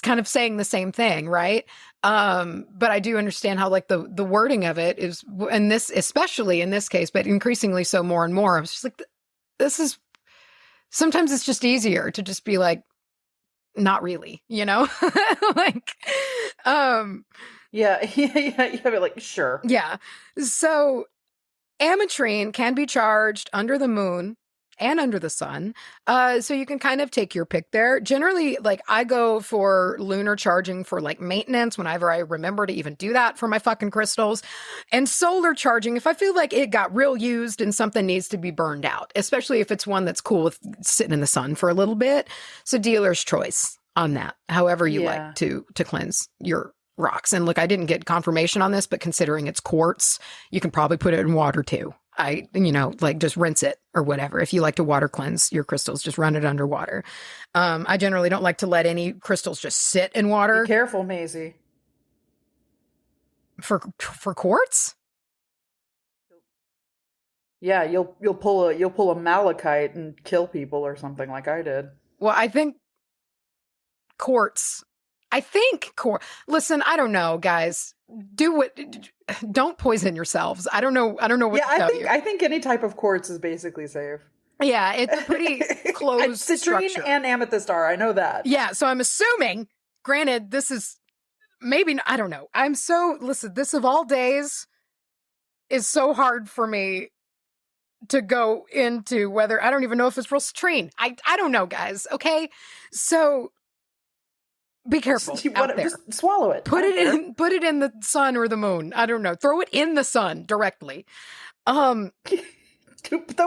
kind of saying the same thing, right? But I do understand how like the wording of it is, and this, especially in this case, but increasingly so more and more, I was just like, sometimes it's just easier to just be like, not really, like, yeah, like, sure. Yeah. So Ametrine can be charged under the moon and under the sun. So you can kind of take your pick there. Generally, like I go for lunar charging for like maintenance whenever I remember to even do that for my fucking crystals. And solar charging if I feel like it got real used and something needs to be burned out, especially if it's one that's cool with sitting in the sun for a little bit. So dealer's choice on that, however you like to cleanse your rocks. And look, I didn't get confirmation on this, but considering it's quartz, you can probably put it in water too. Like just rinse it or whatever. If you like to water cleanse your crystals, just run it under water. I generally don't like to let any crystals just sit in water. Be careful, Macy. For quartz? Yeah, you'll pull a malachite and kill people or something like I did. Well, I think quartz. Listen, I don't know, guys. Don't poison yourselves. I don't know what to tell you. I think any type of quartz is basically safe. Yeah, it's a pretty closed Citrine structure. And amethyst are, I know that. Yeah, so I'm assuming, granted, this is maybe, I don't know. Listen, this of all days is so hard for me to go into whether, I don't even know if it's real citrine. I don't know, guys, okay? So be careful out there. Just swallow it. Put it in the sun or the moon. I don't know. Throw it in the sun directly. Throw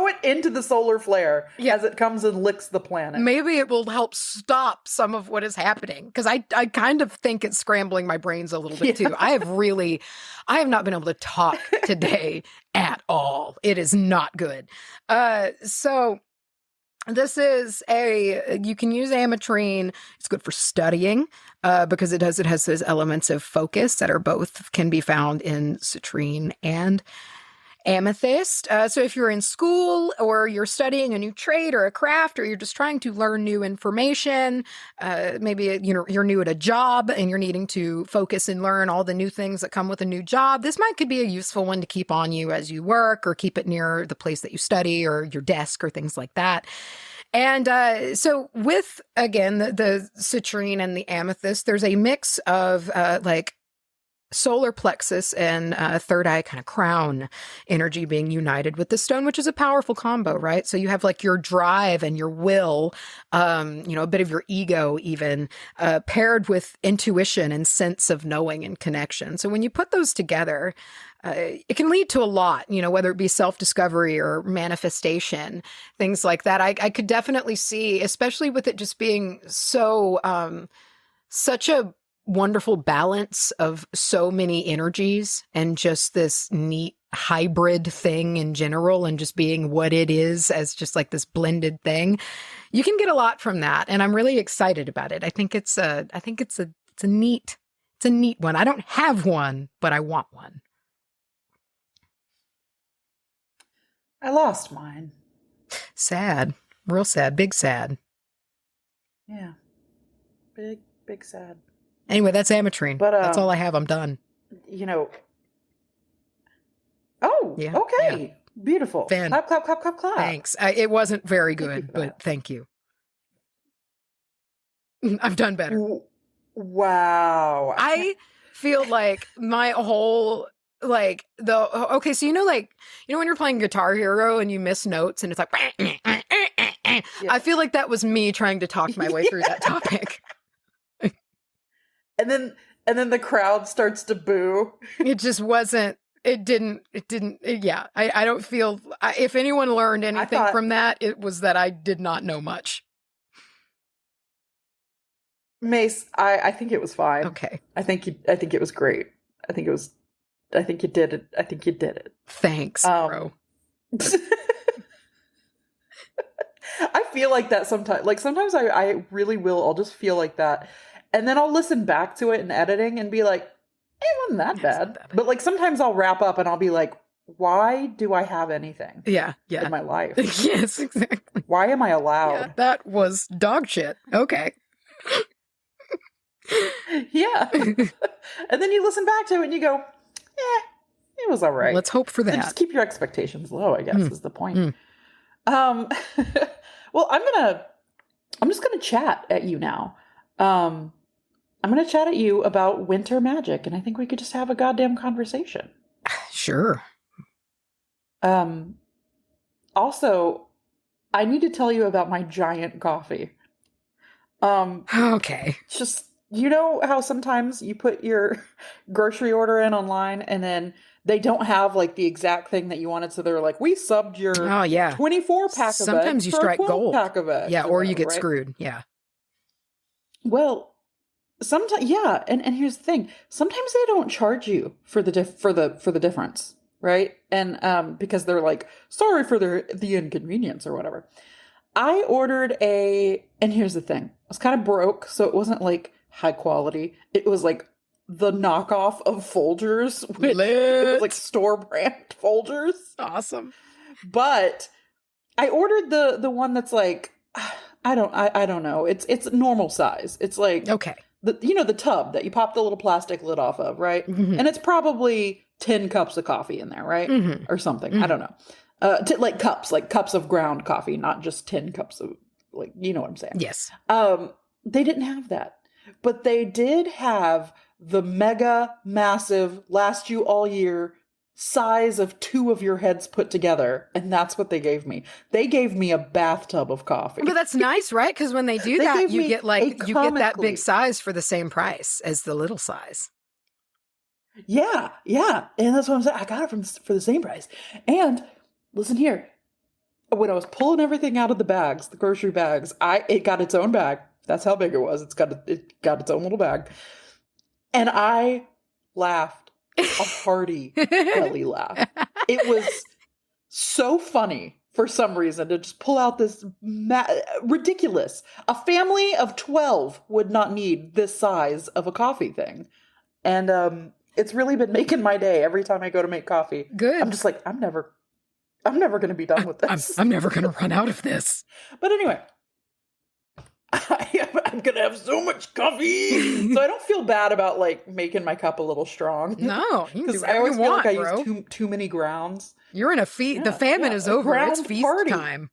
it into the solar flare as it comes and licks the planet. Maybe it will help stop some of what is happening, because I kind of think it's scrambling my brains a little bit too. I have not been able to talk today at all. It is not good. So this is you can use Ametrine. It's good for studying because it has those elements of focus that are both can be found in citrine and amethyst. So if you're in school or you're studying a new trade or a craft, or you're just trying to learn new information, maybe you're new at a job and you're needing to focus and learn all the new things that come with a new job, this could be a useful one to keep on you as you work, or keep it near the place that you study or your desk or things like that. And so with, again, the citrine and the amethyst, there's a mix of like solar plexus and third eye kind of crown energy being united with the stone, which is a powerful combo, right? So you have like your drive and your will, a bit of your ego even, paired with intuition and sense of knowing and connection. So when you put those together, it can lead to a lot, whether it be self-discovery or manifestation, things like that. I could definitely see, especially with it just being so, such a wonderful balance of so many energies and just this neat hybrid thing in general, and just being what it is as just like this blended thing. You can get a lot from that, and I'm really excited about it. I think it's a neat one. I don't have one, but I want one. I lost mine. Sad. Real sad. Big sad. Yeah. Big sad. Anyway, that's Ametrine. But that's all I have. I'm done. Oh, yeah, okay. Yeah. Beautiful. Clap, clap, clap, clap, clap. Thanks. It wasn't very good, but thank you. I've done better. Wow. I feel like my whole, like, okay, so when you're playing Guitar Hero and you miss notes and it's like, yeah. I feel like that was me trying to talk my way through that topic. And then the crowd starts to boo. It just wasn't, it didn't, yeah. I don't feel, if anyone learned anything from that, it was that I did not know much. Mace, I think it was fine. Okay. I think it was great. I think you did it. I think you did it. Thanks, bro. I feel like that sometimes. Like sometimes I really will. I'll just feel like that. And then I'll listen back to it in editing and be like, it wasn't that bad. But like sometimes I'll wrap up and I'll be like, why do I have anything? Yeah. In my life. Yes, exactly. Why am I allowed? Yeah, that was dog shit. Okay. Yeah. And then you listen back to it and you go, it was all right. Let's hope for that. So just keep your expectations low, I guess, is the point. Well, I'm just gonna chat at you now. I'm gonna chat at you about winter magic, and I think we could just have a goddamn conversation. Sure. Also, I need to tell you about my giant coffee. Okay. Just, you know how sometimes you put your grocery order in online and then they don't have like the exact thing that you wanted, so they're like, we subbed your 24 pack of eggs. Sometimes you strike gold. Pack of eggs, yeah, or you get screwed. Yeah. Well, sometimes, yeah, and here's the thing: sometimes they don't charge you for the difference, right? And because they're like, sorry for the inconvenience or whatever. I ordered and here's the thing: I was kind of broke, so it wasn't like high quality. It was like the knockoff of Folgers. It was like store brand Folgers. Awesome. But I ordered the one that's like, I don't know. It's normal size. It's like, okay. The tub that you pop the little plastic lid off of, right? Mm-hmm. And it's probably 10 cups of coffee in there, right? Mm-hmm. Or something. Mm-hmm. I don't know. Like cups of ground coffee, not just 10 cups of, like, you know what I'm saying? Yes. They didn't have that. But they did have the mega massive last you all year size of 2 of your heads put together. And that's what they gave me. They gave me a bathtub of coffee. But that's nice, right? Because when they do that, you get that big size for the same price as the little size. Yeah. And that's what I'm saying. I got it for the same price. And listen here. When I was pulling everything out of the bags, the grocery bags, it got its own bag. That's how big it was. It got its own little bag. And I laughed a hearty belly laugh. It was so funny for some reason to just pull out this ridiculous. A family of 12 would not need this size of a coffee thing. And it's really been making my day every time I go to make coffee. Good. I'm just like, I'm never going to be done with this. I'm never going to run out of this. But anyway, I'm going to have so much coffee. So I don't feel bad about like making my cup a little strong. No, because I always feel like I use too many grounds. You're in a feast. The famine is over. It's feast party. Time.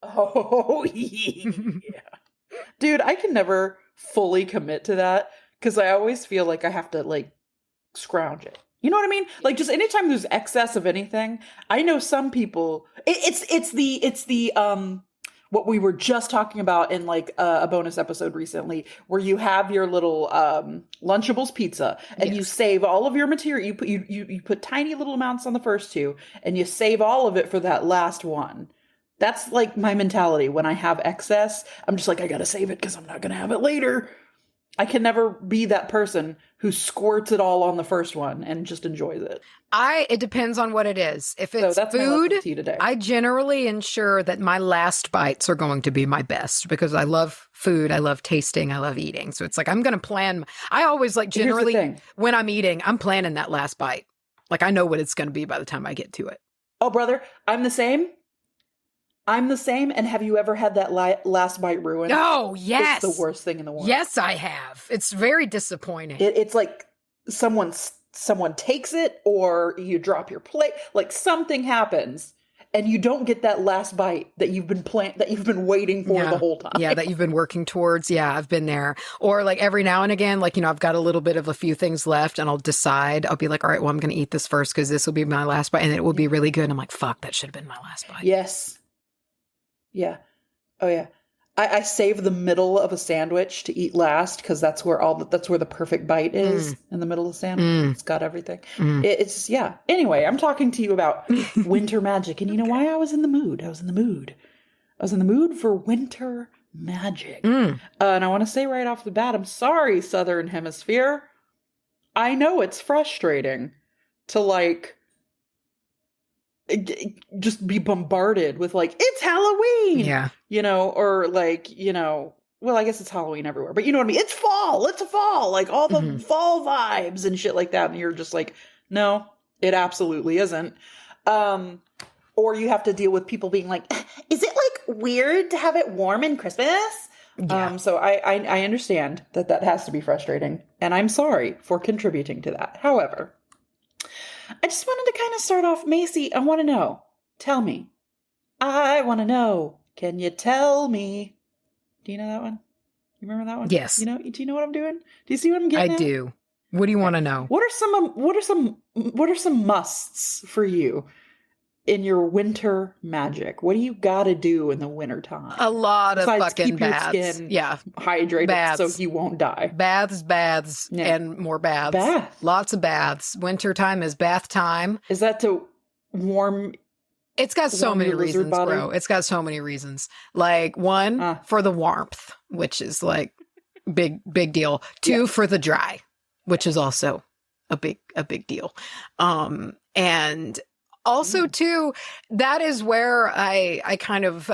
Oh, yeah. Dude, I can never fully commit to that because I always feel like I have to like scrounge it. You know what I mean? Like just anytime there's excess of anything, I know some people, it's the what we were just talking about in like a bonus episode recently, where you have your little Lunchables pizza and you save all of your material. You put tiny little amounts on the first 2 and you save all of it for that last one. That's like my mentality. When I have excess, I'm just like, I gotta save it because I'm not gonna have it later. I can never be that person who squirts it all on the first one and just enjoys it. It depends on what it is. If it's food, I generally ensure that my last bites are going to be my best because I love food. I love tasting. I love eating. So it's like, I'm going to plan. I always like generally when I'm eating, I'm planning that last bite. Like I know what it's going to be by the time I get to it. Oh, brother, I'm the same. And have you ever had that last bite ruined? Oh, yes. It's the worst thing in the world. Yes, I have. It's very disappointing. It's like someone takes it or you drop your plate. Like something happens and you don't get that last bite that you've been waiting for the whole time. Yeah, that you've been working towards. Yeah, I've been there. Or like every now and again, like, I've got a little bit of a few things left and I'll be like, all right, well, I'm going to eat this first because this will be my last bite and it will be really good. And I'm like, fuck, that should have been my last bite. Yes. Yeah. Oh yeah. I save the middle of a sandwich to eat last because that's where the perfect bite is in the middle of the sandwich. It's got everything. It's yeah. Anyway, I'm talking to you about winter magic, and you know why I was in the mood? I was in the mood for winter magic. And I want to say right off the bat, I'm sorry, Southern Hemisphere. I know it's frustrating to like just be bombarded with like, it's Halloween, yeah, or like, well, I guess it's Halloween everywhere, but you know what I mean? It's a fall, like all the fall vibes and shit like that. And you're just like, no, it absolutely isn't. Or you have to deal with people being like, is it like weird to have it warm in Christmas? Yeah. So I understand that has to be frustrating, and I'm sorry for contributing to that. However, I just wanted to kind of start off, Macy, I want to know. Tell me. I want to know. Can you tell me? Do you know that one? You remember that one? Yes. Do you know what I'm doing? Do you see what I'm getting at? I do. What do you want to know? What are some musts for you in your winter magic? What do you got to do in the wintertime? A lot of fucking keep baths. Your skin hydrated baths. So you won't die. Baths, and more baths. Lots of baths. Wintertime is bath time. Is that to warm? It's got so many reasons, bro. It's got so many reasons. Like, one, for the warmth, which is like big deal. Two, for the dry, which is also a big deal. And also, too, that is where I kind of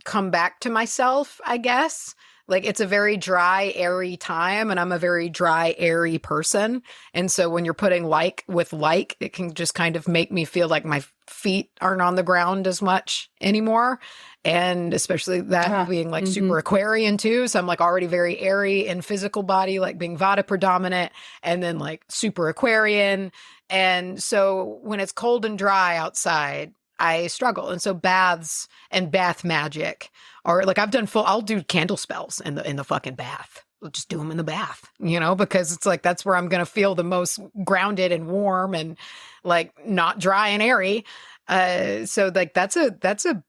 come back to myself, I guess. Like, it's a very dry, airy time, and I'm a very dry, airy person. And so when you're putting like with like, it can just kind of make me feel like my feet aren't on the ground as much anymore. And especially that being like super Aquarian too. So I'm like already very airy in physical body, like being Vata predominant, and then like super Aquarian. And so when it's cold and dry outside, I struggle. And so baths and bath magic are like, I'll do candle spells in the fucking bath. I'll just do them in the bath, because it's like, that's where I'm going to feel the most grounded and warm and like not dry and airy. So like, that's a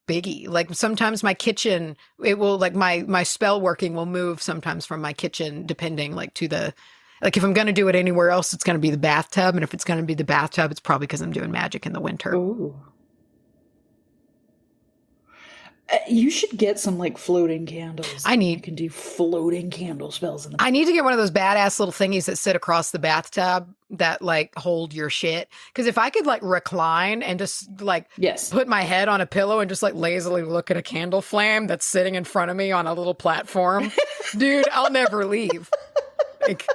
biggie. Like sometimes my kitchen, it will like my spell working will move sometimes from my kitchen, depending like to the, like if I'm going to do it anywhere else, it's going to be the bathtub. And if it's going to be the bathtub, it's probably because I'm doing magic in the winter. Ooh. You should get some like floating candles. You can do floating candle spells in the bath. I need to get one of those badass little thingies that sit across the bathtub that like hold your shit. Because if I could like recline and just like put my head on a pillow and just like lazily look at a candle flame that's sitting in front of me on a little platform, dude, I'll never leave. Like,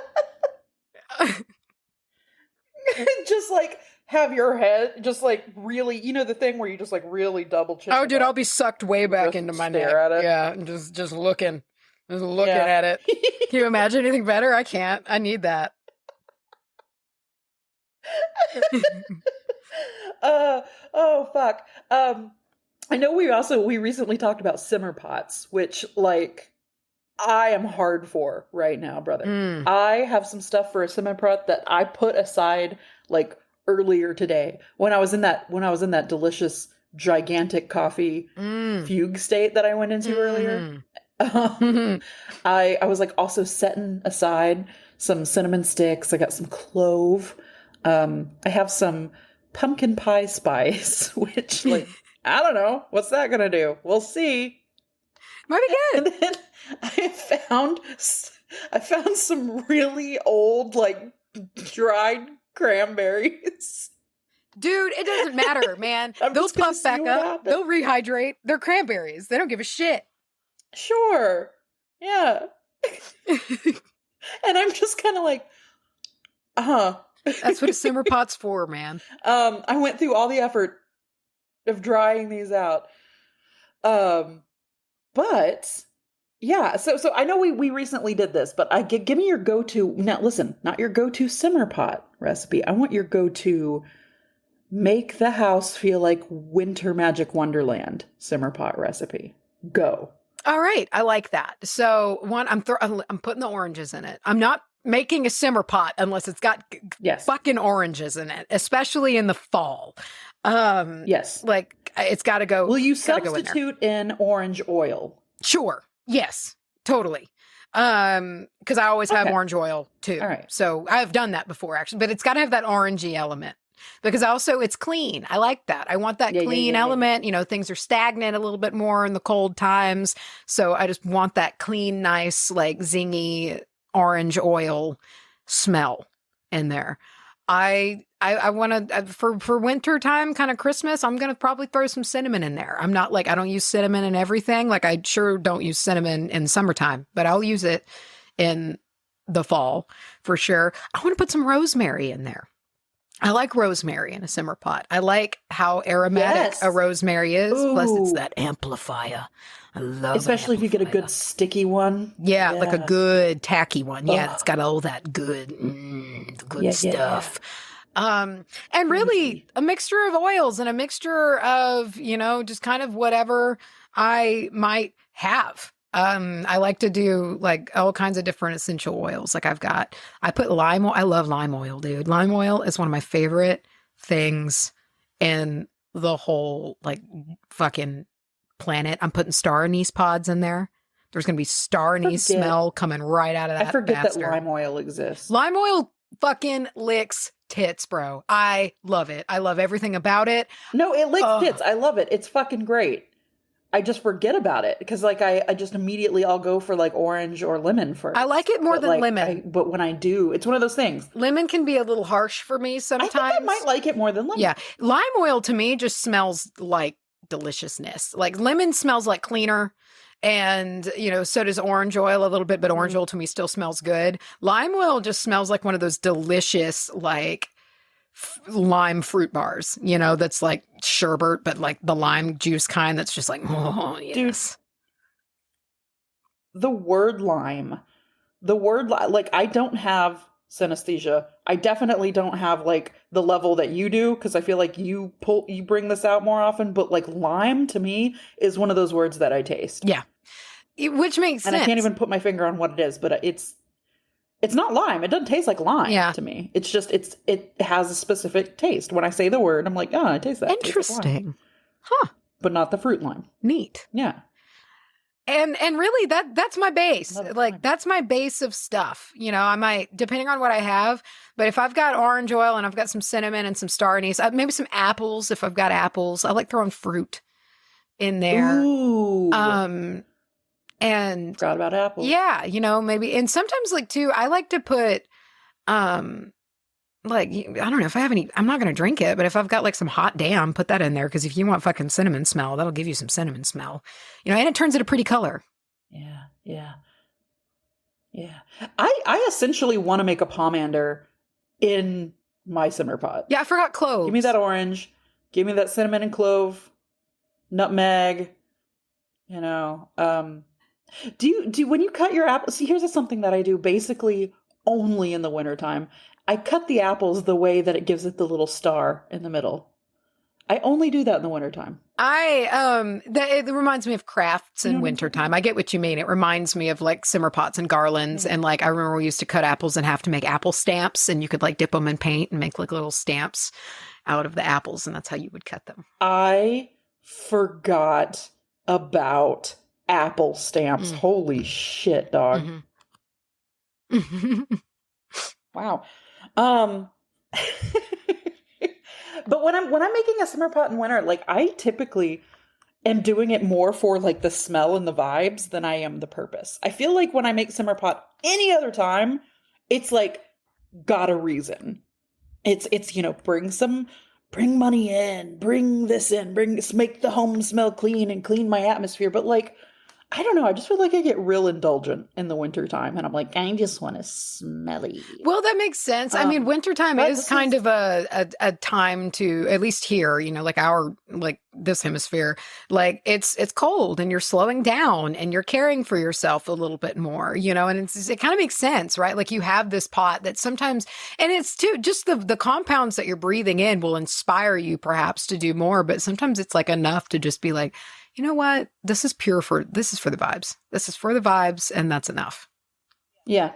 just like have your head just like really, the thing where you just like really double check. Oh, dude, I'll be sucked way back into my neck. At it. Yeah, and just looking at it. Can you imagine anything better? I can't. I need that. Oh fuck. I know we recently talked about simmer pots, which like I am hard for right now, brother. I have some stuff for a simmer pot that I put aside like earlier today when I was in that delicious gigantic coffee fugue state that I went into earlier. I was like also setting aside some cinnamon sticks. I got some clove. I have some pumpkin pie spice, which like I don't know what's that gonna do. We'll see. Might be good. And then I found some really old like dried cranberries. Dude, it doesn't matter, man. They'll puff back up. They'll rehydrate. They're cranberries. They don't give a shit. Sure. Yeah. And I'm just kind of like, That's what a simmer pot's for, man. I went through all the effort of drying these out. But yeah, so I know we recently did this, but give me your go-to. Now listen, not your go-to simmer pot recipe. I want your go-to make the house feel like winter magic wonderland simmer pot recipe. Go. All right, I like that. So one, I'm putting the oranges in it. I'm not making a simmer pot unless it's got fucking oranges in it, especially in the fall. Yes, like it's got to go. Will you substitute in orange oil? Sure. Yes, totally. Because I always have orange oil too. All right. So I've done that before actually, but it's got to have that orangey element because also it's clean. I like that. I want that clean element. You know, things are stagnant a little bit more in the cold times. So I just want that clean, nice, like zingy orange oil smell in there. I want to, for winter time, kind of Christmas, I'm going to probably throw some cinnamon in there. I'm not like, I don't use cinnamon in everything. Like I sure don't use cinnamon in summertime, but I'll use it in the fall for sure. I want to put some rosemary in there. I like rosemary in a simmer pot. I like how aromatic a rosemary is. Ooh. Plus, it's that amplifier. I love it. Especially if you get a good sticky one. Yeah, like a good tacky one. Yeah, it's got all that good, stuff. And really a mixture of oils and a mixture of, just kind of whatever I might have. I like to do like all kinds of different essential oils. Like I put lime oil. I love lime oil, dude. Lime oil is one of my favorite things in the whole like fucking planet. I'm putting star anise pods in there. There's going to be star anise smell coming right out of that. I forget that lime oil exists. Lime oil fucking licks tits, bro. I love it. I love everything about it. No, it licks tits. I love it. It's fucking great. I just forget about it because like I just immediately I'll go for like orange or lemon first. I like it more than lemon. But when I do, it's one of those things. Lemon can be a little harsh for me sometimes. I think I might like it more than lemon. Yeah. Lime oil to me just smells like deliciousness. Like lemon smells like cleaner. And, so does orange oil a little bit, but orange oil to me still smells good. Lime oil just smells like one of those delicious, like, lime fruit bars, that's like sherbet, but like the lime juice kind that's just like, oh, yes. Dude, the word lime, like I don't have synesthesia. I definitely don't have like the level that you do because I feel like you bring this out more often, but like lime to me is one of those words that I taste. Yeah. Which makes sense. And I can't even put my finger on what it is, but it's not lime. It doesn't taste like lime to me. It's just, it has a specific taste. When I say the word, I'm like, oh, I taste that. Interesting. Huh. But not the fruit lime. Neat. Yeah. And really that's my base. Like that's my base of stuff. I might, depending on what I have, but if I've got orange oil and I've got some cinnamon and some star anise, maybe some apples, if I've got apples, I like throwing fruit in there. Ooh. And forgot about apples. Yeah, maybe. And sometimes like too, I like to put, like, I don't know if I have any, I'm not going to drink it, but if I've got like some hot damn, put that in there. Cause if you want fucking cinnamon smell, that'll give you some cinnamon smell, and it turns it a pretty color. Yeah. Yeah. Yeah. I essentially want to make a pomander in my simmer pot. Yeah. I forgot cloves. Give me that orange. Give me that cinnamon and clove, nutmeg, Do you when you cut your apples? See, here's something that I do basically only in the wintertime. I cut the apples the way that it gives it the little star in the middle. I only do that in the wintertime. It reminds me of crafts in wintertime. I get what you mean. It reminds me of like simmer pots and garlands. And like, I remember we used to cut apples and have to make apple stamps, and you could like dip them in paint and make like little stamps out of the apples. And that's how you would cut them. I forgot about apple stamps. Holy shit, dog. Mm-hmm. Wow. But when I'm making a simmer pot in winter, like I typically am doing it more for like the smell and the vibes than I am the purpose. I feel like when I make simmer pot any other time, it's like got a reason. It's bring money in, bring this in, make the home smell clean and clean my atmosphere. But like, I don't know. I just feel like I get real indulgent in the wintertime. And I'm like, I just want to smelly. Well, that makes sense. I mean, wintertime is kind of a time to, at least here, like this hemisphere, like it's cold and you're slowing down and you're caring for yourself a little bit more, and it kind of makes sense, right? Like you have this pot that sometimes, and it's too, just the compounds that you're breathing in will inspire you perhaps to do more. But sometimes it's like enough to just be like, you know what? This is for the vibes. This is for the vibes, and that's enough. Yeah.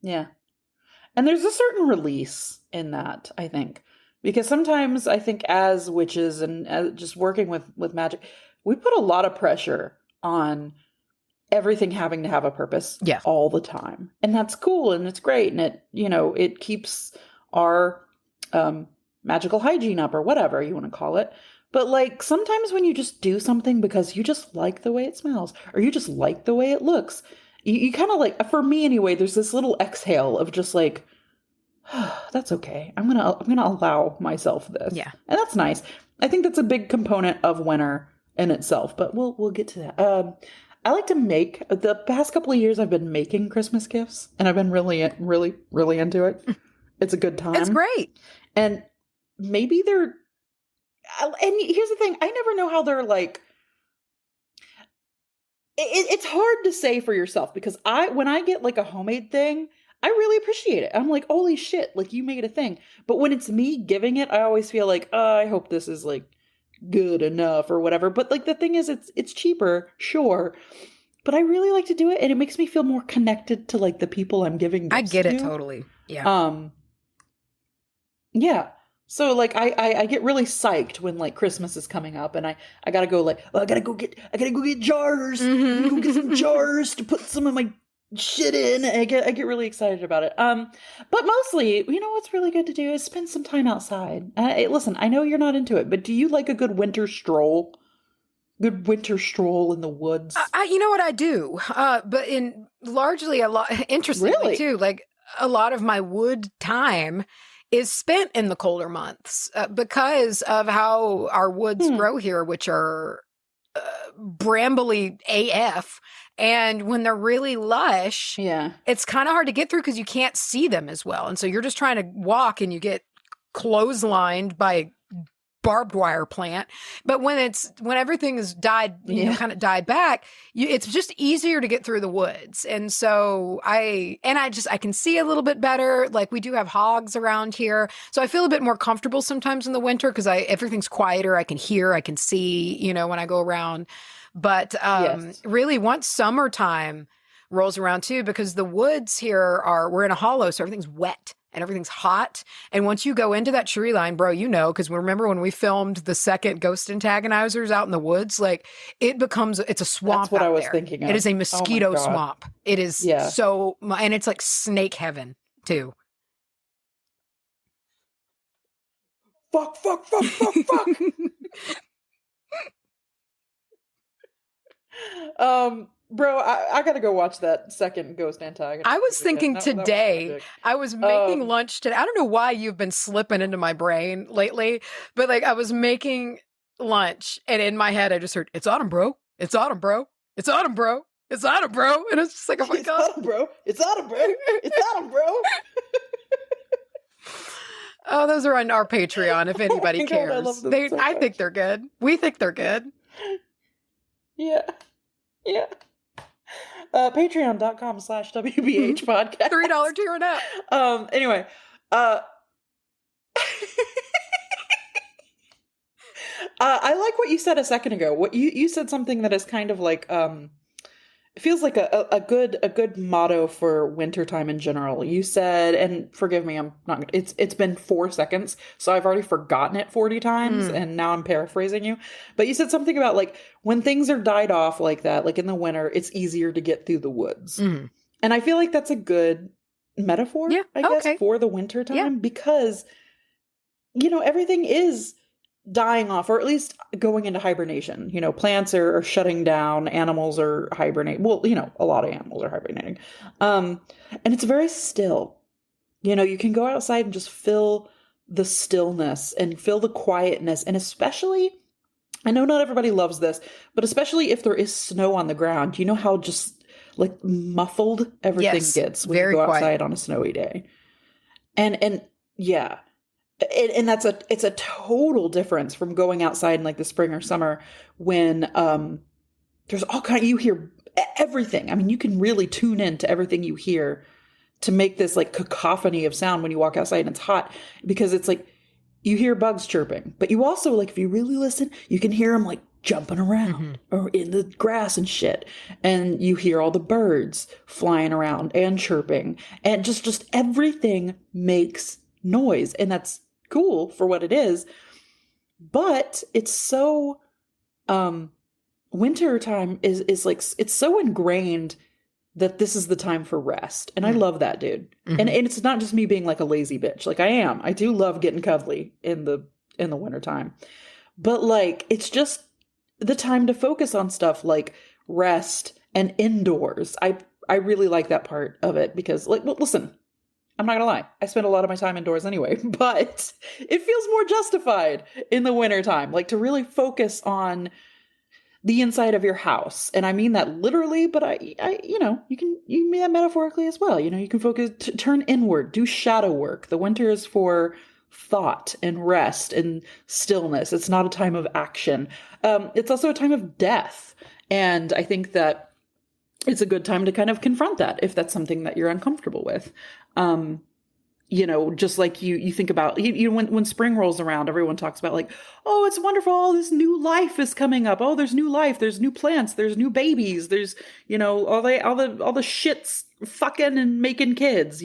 Yeah. And there's a certain release in that, I think. Because sometimes I think as witches and just working with magic, we put a lot of pressure on everything having to have a purpose all the time. And that's cool and it's great. And it keeps our magical hygiene up or whatever you want to call it. But like sometimes when you just do something because you just like the way it smells or you just like the way it looks, you kind of like, for me anyway, there's this little exhale of just like, that's okay. I'm gonna allow myself this. Yeah. And that's nice. I think that's a big component of winter in itself, but we'll get to that. I like to make, the past couple of years I've been making Christmas gifts, and I've been really, really, really into it. It's a good time. It's great. And maybe and here's the thing, I never know how they're like, it's hard to say for yourself, because when I get like a homemade thing, I really appreciate it. I'm like, holy shit, like you made a thing. But when it's me giving it, I always feel like, I hope this is like good enough or whatever. But like the thing is, it's cheaper, sure. But I really like to do it, and it makes me feel more connected to like the people I'm giving gifts to. I get it totally. Yeah. Yeah. So like I get really psyched when like Christmas is coming up, and I gotta go like, I gotta go get jars. I'm gonna go get some jars to put some of my shit in. I get really excited about it. But mostly, you know what's really good to do is spend some time outside. Listen, I know you're not into it, but do you like a good winter stroll? Good winter stroll in the woods? You know what I do, but largely a lot, interestingly too, like a lot of my wood time is spent in the colder months because of how our woods grow here, which are brambly AF. And when they're really lush, it's kind of hard to get through because you can't see them as well. And so you're just trying to walk and you get clotheslined by a barbed wire plant. But when everything is died, you know, kind of died back, it's just easier to get through the woods. And so I can see a little bit better. Like we do have hogs around here. So I feel a bit more comfortable sometimes in the winter because everything's quieter. I can hear, I can see, you know, when I go around. But really once summertime rolls around too, because the woods here we're in a hollow, so everything's wet and everything's hot. And once you go into that tree line, bro, you know, because remember when we filmed the second Ghost Antagonizers out in the woods, like it's a swamp. That's what I was there. thinking of. It is a mosquito swamp. It is and it's like snake heaven too. Fuck. Bro, I gotta go watch that second Ghost Antagonist. I was thinking today, I was making lunch today. I don't know why you've been slipping into my brain lately, but like I was making lunch and in my head I just heard, it's autumn, bro. It's autumn, bro. It's autumn, bro. It's autumn, bro. And it's just like, oh my God. It's autumn, bro. It's autumn, bro. It's autumn, bro. Oh, those are on our Patreon if anybody cares. I think they're good. We think they're good. Yeah. Patreon.com/wbahpodcast. $3 tier and up. Anyway, I like what you said a second ago. What you said something that is kind of like it feels like a good motto for wintertime in general. You said, and forgive me, I'm not. It's been 4 seconds, so I've already forgotten it 40 times, and now I'm paraphrasing you. But you said something about like when things are died off like that, like in the winter, it's easier to get through the woods. And I feel like that's a good metaphor, I guess, for the wintertime because you know everything is dying off, or at least going into hibernation. You know, plants are shutting down, animals are hibernating. Well, you know, a lot of animals are hibernating. And it's very still. You know, you can go outside and just feel the stillness and feel the quietness. And especially, I know not everybody loves this, but especially if there is snow on the ground, you know how just like muffled everything gets when you go outside on a snowy day. And yeah. And it's a total difference from going outside in like the spring or summer when there's all kind of, you hear everything. I mean, you can really tune in to everything you hear to make this like cacophony of sound when you walk outside and it's hot, because it's like you hear bugs chirping, but you also, like, if you really listen, you can hear them like jumping around or in the grass and shit. And you hear all the birds flying around and chirping, and just everything makes noise. And that's cool for what it is, but it's so winter time is like, it's so ingrained that this is the time for rest. And I love that, dude. And it's not just me being like a lazy bitch. Like I do love getting cuddly in the winter time, but like it's just the time to focus on stuff like rest and indoors. I really like that part of it because, like, well, listen, I'm not gonna lie. I spend a lot of my time indoors anyway, but it feels more justified in the wintertime, like to really focus on the inside of your house. And I mean that literally, but I you mean that metaphorically as well. You can focus, turn inward, do shadow work. The winter is for thought and rest and stillness. It's not a time of action. It's also a time of death. And I think that it's a good time to kind of confront that if that's something that you're uncomfortable with. Just like you think about, when spring rolls around, everyone talks about like, oh, it's wonderful. All this new life is coming up. Oh, there's new life. There's new plants. There's new babies. There's, all the shits fucking and making kids,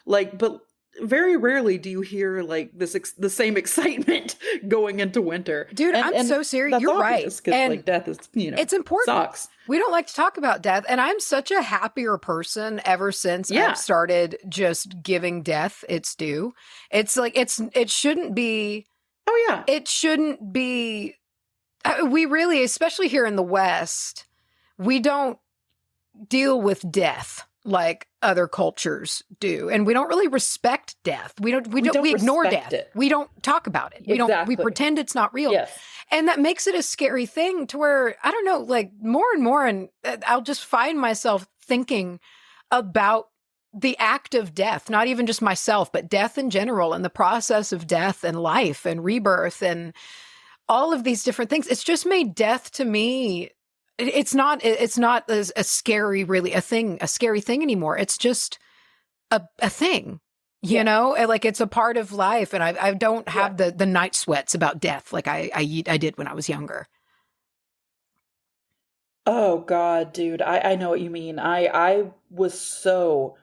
but very rarely do you hear like the same excitement going into winter. Dude, I'm so serious. You're right. And like death is, it's important. Sucks. We don't like to talk about death. And I'm such a happier person ever since I've started just giving death its due. It's like, it shouldn't be. Oh yeah. It shouldn't be. We really, especially here in the West, we don't deal with death like other cultures do, and we don't really respect death. We ignore death. We don't talk about it. We pretend it's not real. Yes. And that makes it a scary thing to where, I don't know, like more and more, and I'll just find myself thinking about the act of death, not even just myself, but death in general, and the process of death and life and rebirth and all of these different things. It's just made death to me, it's not as a scary, really a scary thing anymore. It's just a thing, like it's a part of life. And I don't have the night sweats about death like I did when I was younger. Oh God, dude. I know what you mean. I was so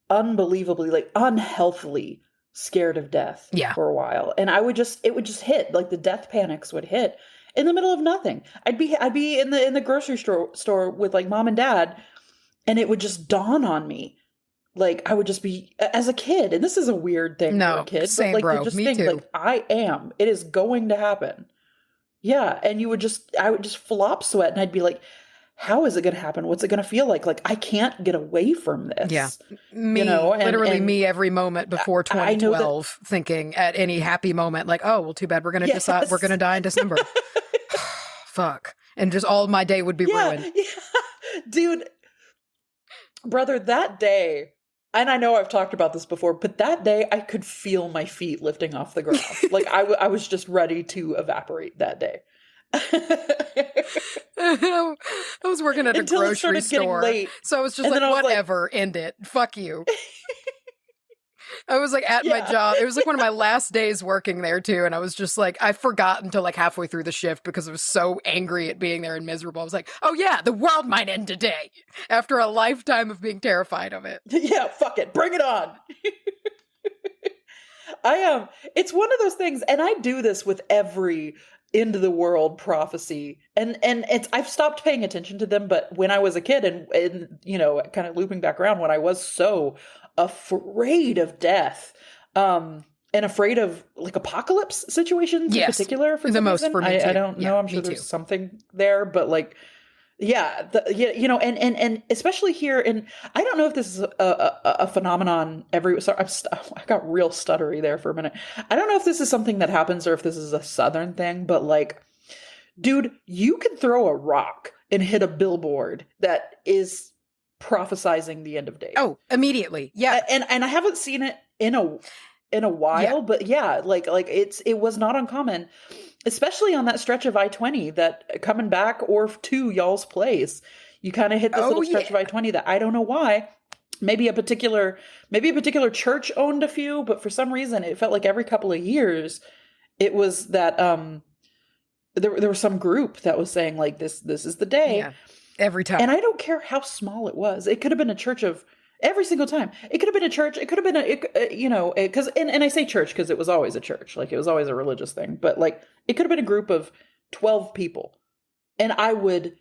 unbelievably, like unhealthily scared of death for a while. And it would just hit, like the death panics would hit in the middle of nothing. I'd be in the grocery store with like mom and dad, and it would just dawn on me. Like I would just be, as a kid, and this is a weird thing for a kid, same, but like bro. you just Me think too. like it is going to happen. Yeah. And I would just flop sweat, and I'd be like, how is it going to happen? What's it going to feel like? Like I can't get away from this. Yeah. Me every moment before 2012 thinking at any happy moment, like, oh, well, too bad. We're going to decide we're going to die in December. Fuck. And just all my day would be ruined. Yeah. Dude, brother, that day, and I know I've talked about this before, but that day I could feel my feet lifting off the ground. Like I was just ready to evaporate that day. I was working at a grocery store, so I was just like, whatever, end it. Fuck you. I was like at my job. It was like one of my last days working there too. And I was just like, I forgot until like halfway through the shift because I was so angry at being there and miserable. I was like, oh yeah, the world might end today after a lifetime of being terrified of it. Yeah, fuck it. Bring it on. It's one of those things, and I do this with every end of the world prophecy, and I've stopped paying attention to them, but when I was a kid and kind of looping back around, when I was so afraid of death, and afraid of like apocalypse situations in particular, for some reason. For me too. I don't know. I'm sure there's something there, but like, and especially here in, I don't know if this is a phenomenon I got real stuttery there for a minute. I don't know if this is something that happens or if this is a Southern thing, but like, dude, you can throw a rock and hit a billboard that is prophesizing the end of days. Oh, immediately. Yeah. And I haven't seen it in a while, but like it was not uncommon, especially on that stretch of I-20 that coming back or to y'all's place, you kind of hit this little stretch of I-20 that I don't know why. Maybe a particular church owned a few, but for some reason it felt like every couple of years it was that there was some group that was saying like this is the day. Yeah. Every time. And I don't care how small it was. It could have been a church of every single time. It could have been a church. It could have been because I say church because it was always a church. Like it was always a religious thing. But like it could have been a group of 12 people, and I would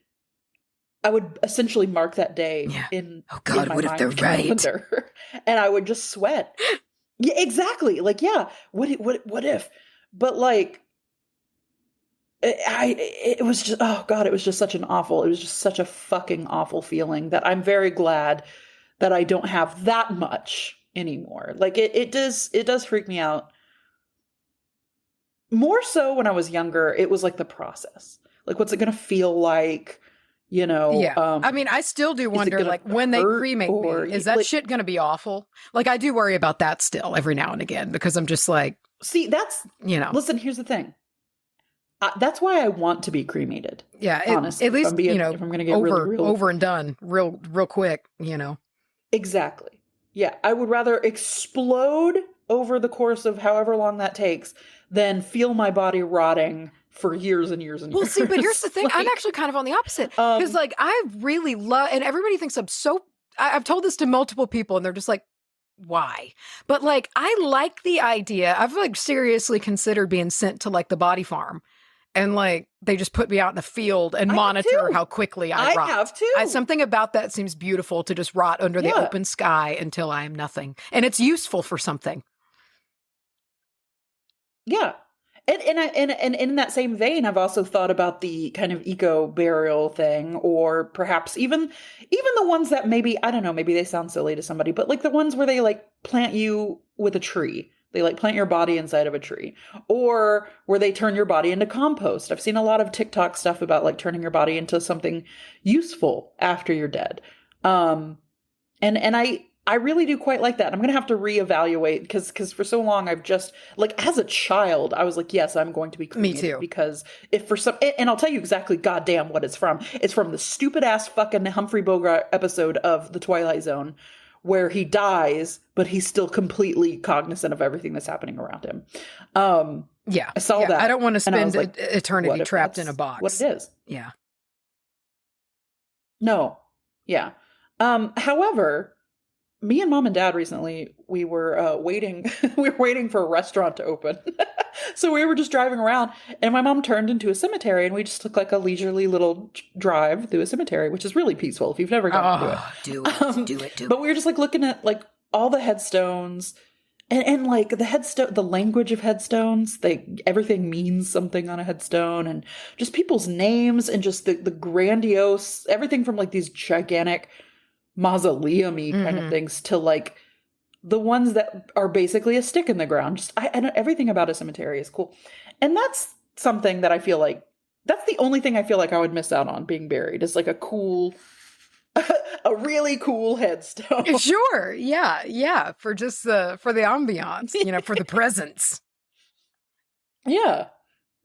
essentially mark that day in. Oh God, in what if they're calendar, right? And I would just sweat. Yeah, exactly. Like what if? But like. It was just such a fucking awful feeling that I'm very glad that I don't have that much anymore. Like it does freak me out. More so when I was younger, it was like the process. Like, what's it going to feel like? You know, yeah. I mean, I still do wonder, like, when they cremate me, is that like, shit going to be awful? Like, I do worry about that still every now and again, because I'm just like, see, that's, you know, listen, here's the thing. That's why I want to be cremated. Yeah. Honestly, at least, you know, if I'm going to get over and done real quick, you know. Exactly. Yeah. I would rather explode over the course of however long that takes than feel my body rotting for years and years and years. Well, see, but here's the thing. Like, I'm actually kind of on the opposite. Because, like, I really love, and everybody thinks I've told this to multiple people, and they're just like, why? But, like, I like the idea. I've, like, seriously considered being sent to, like, the body farm. And, like, they just put me out in the field and monitor how quickly I rot. I have too. Something about that seems beautiful, to just rot under the open sky until I am nothing. And it's useful for something. Yeah. And in that same vein, I've also thought about the kind of eco burial thing, or perhaps even the ones that maybe, I don't know, maybe they sound silly to somebody, but like the ones where they like plant you with a tree. They like plant your body inside of a tree, or where they turn your body into compost. I've seen a lot of TikTok stuff about like turning your body into something useful after you're dead. And I really do quite like that. I'm going to have to reevaluate because for so long I've just, like, as a child, I was like, yes, I'm going to be cremated. Me too. Because if for some, and I'll tell you exactly goddamn what it's from. It's from the stupid ass fucking Humphrey Bogart episode of The Twilight Zone, where he dies, but he's still completely cognizant of everything that's happening around him. Yeah. I saw that. I don't want to spend like, eternity trapped in a box. What it is. Yeah. No. Yeah. However, me and mom and dad recently, we were waiting for a restaurant to open. So we were just driving around, and my mom turned into a cemetery, and we just took like a leisurely little drive through a cemetery, which is really peaceful if you've never gone through it. Do it. But we were just like looking at like all the headstones, and like the language of headstones, everything means something on a headstone, and just people's names, and just the grandiose, everything from like these gigantic mausoleum-y kind of things to like the ones that are basically a stick in the ground. Just everything about a cemetery is cool. And that's something that I feel like, that's the only thing I feel like I would miss out on being buried, is like a really cool headstone. Sure. Yeah. For just for the ambiance, you know, for the presence. Yeah.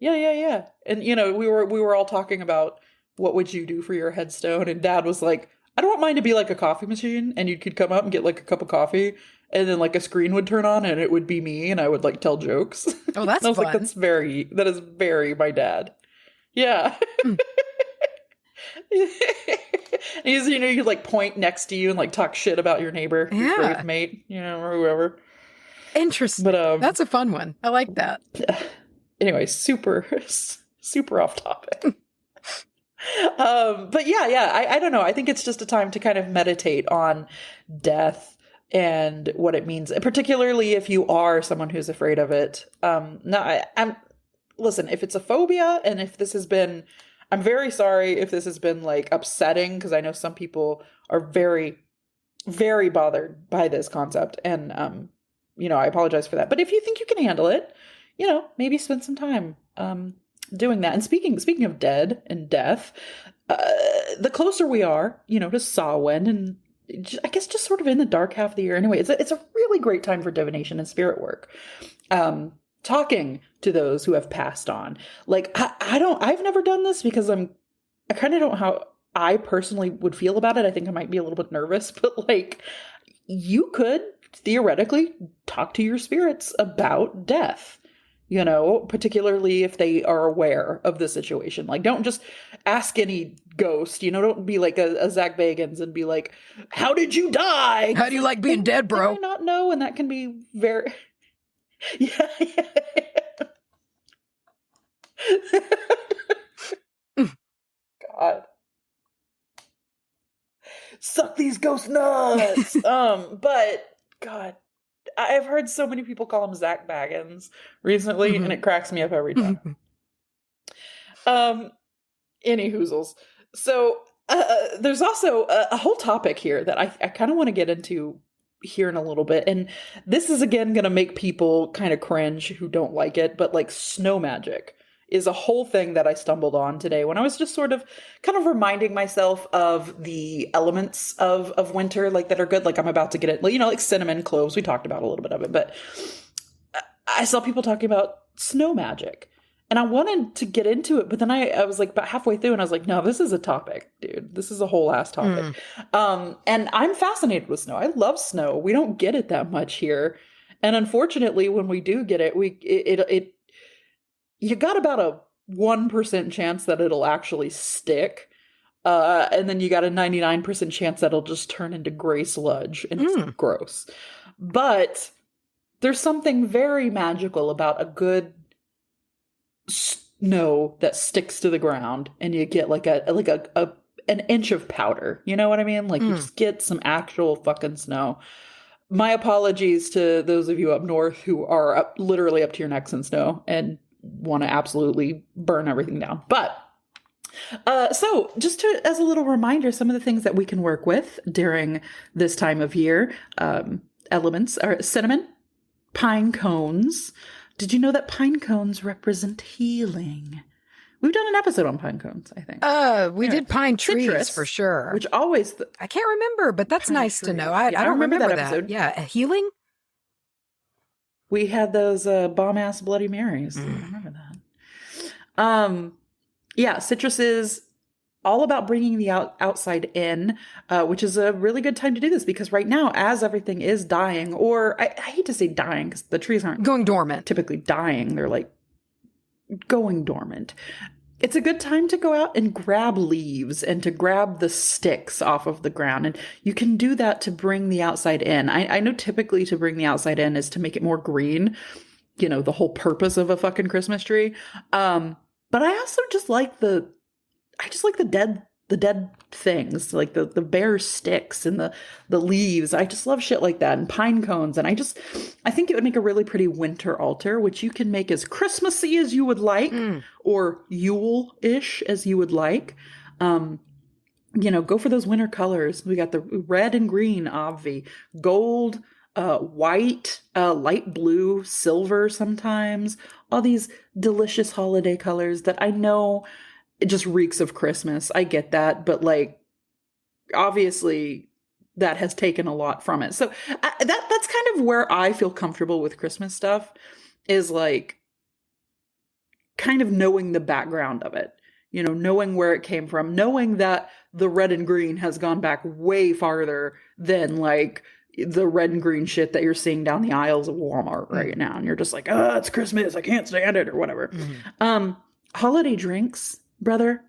And you know, we were all talking about what would you do for your headstone, and dad was like, I don't mind to be like a coffee machine, and you could come up and get like a cup of coffee, and then like a screen would turn on and it would be me, and I would like tell jokes. Oh, that's I was fun. like, that is very my dad. Yeah. He's, you know, you like point next to you and like talk shit about your neighbor, your grave mate, you know, or whoever. Interesting. But that's a fun one. I like that. Anyway, super off topic. But yeah, I don't know. I think it's just a time to kind of meditate on death and what it means, particularly if you are someone who's afraid of it. Listen, if it's a phobia, and if this has been, I'm very sorry if this has been like upsetting, because I know some people are very, very bothered by this concept, and you know, I apologize for that. But if you think you can handle it, you know, maybe spend some time doing that. And speaking of dead and death, the closer we are, you know, to Samhain, and I guess just sort of in the dark half of the year anyway, it's a really great time for divination and spirit work. Talking to those who have passed on. Like, I've never done this because I kind of don't know how I personally would feel about it. I think I might be a little bit nervous, but like, you could theoretically talk to your spirits about death. You know, particularly if they are aware of the situation. Like, don't just ask any ghost, you know, don't be like a Zach Bagans and be like, how did you die? How do you like being dead, bro? I not know, and that can be very... Yeah. God. Suck these ghost nuts! But, God... I've heard so many people call him Zach Baggins recently, and it cracks me up every time. Any hoozles. So There's also a whole topic here that I kind of want to get into here in a little bit. And this is, again, going to make people kind of cringe who don't like it. But like snow magic is a whole thing that I stumbled on today when I was just sort of kind of reminding myself of the elements of winter, like that are good. Like I'm about to get it, you know, like cinnamon, cloves. We talked about a little bit of it, but I saw people talking about snow magic. And I wanted to get into it, but then I was like about halfway through and I was like, no, this is a topic, dude. This is a whole ass topic. And I'm fascinated with snow. I love snow. We don't get it that much here. And unfortunately, when we do get it, you got about a 1% chance that it'll actually stick. And then you got a 99% chance that it'll just turn into gray sludge and it's gross. But there's something very magical about a good snow that sticks to the ground and you get like an inch of powder. You know what I mean? Like you just get some actual fucking snow. My apologies to those of you up north who are literally up to your necks in snow and want to absolutely burn everything down. But so just as a little reminder, some of the things that we can work with during this time of year, elements are cinnamon, pine cones. Did you know that pine cones represent healing? We've done an episode on pine cones, I think. We did pine trees citrus, for sure. Which always... I can't remember, but that's nice to know. I don't remember that episode. Yeah, healing? We had those bomb-ass Bloody Marys. I remember that. Yeah, citrus is all about bringing the outside in, which is a really good time to do this because right now, as everything is dying, or I hate to say dying because the trees aren't going dormant. Typically dying, they're like going dormant. It's a good time to go out and grab leaves and to grab the sticks off of the ground. And you can do that to bring the outside in. I know typically to bring the outside in is to make it more green, you know, the whole purpose of a fucking Christmas tree. But I also just like the dead things, like the bare sticks and the leaves. I just love shit like that, and pine cones. And I think it would make a really pretty winter altar, which you can make as Christmassy as you would like, or Yule-ish as you would like. You know, go for those winter colors. We got the red and green, obvi, gold, white, light blue, silver sometimes. All these delicious holiday colors that I know it just reeks of Christmas. I get that. But like, obviously that has taken a lot from it. So that's kind of where I feel comfortable with Christmas stuff, is like kind of knowing the background of it, you know, knowing where it came from, knowing that the red and green has gone back way farther than like the red and green shit that you're seeing down the aisles of Walmart right now. And you're just like, oh, it's Christmas, I can't stand it, or whatever. Holiday drinks. Brother,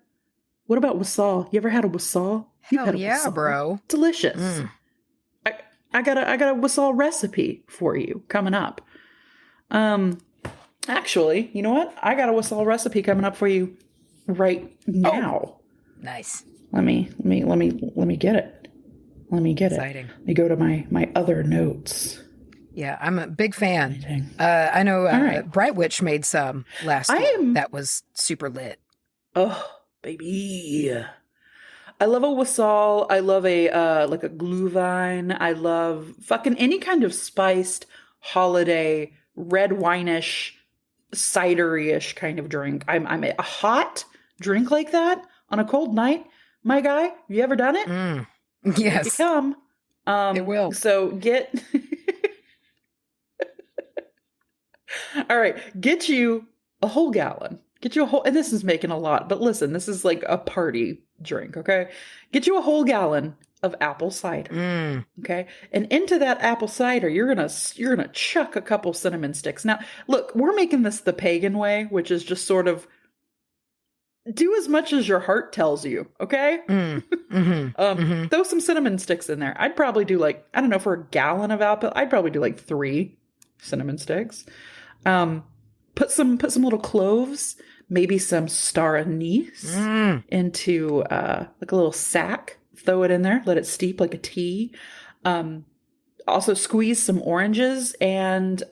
what about wassail? You ever had a wassail? Hell yeah, wassail. Bro. Delicious. I got a wassail recipe for you coming up. Actually, you know what? I got a wassail recipe coming up for you right now. Oh, nice. Let me get it. Let me get Exciting. It. Let me go to my other notes. Yeah, I'm a big fan. I know right. Bright Witch made some last year. That was super lit. Oh, baby. I love a wassail. I love a like a glühwein. I love fucking any kind of spiced holiday red wine-ish, cidery-ish kind of drink. I'm a hot drink like that on a cold night. My guy, you ever done it? Yes. Come. It will. So get all right, get you a whole gallon. Get you a whole, and this is making a lot, but listen, this is like a party drink, okay? Get you a whole gallon of apple cider, okay? And into that apple cider, you're gonna chuck a couple cinnamon sticks. Now, look, we're making this the pagan way, which is just sort of do as much as your heart tells you, okay? Throw some cinnamon sticks in there. I'd probably do like, I don't know, for a gallon of apple, I'd probably do like 3 cinnamon sticks. Put some little cloves, maybe some star anise into like a little sack. Throw it in there, let it steep like a tea. Also squeeze some oranges and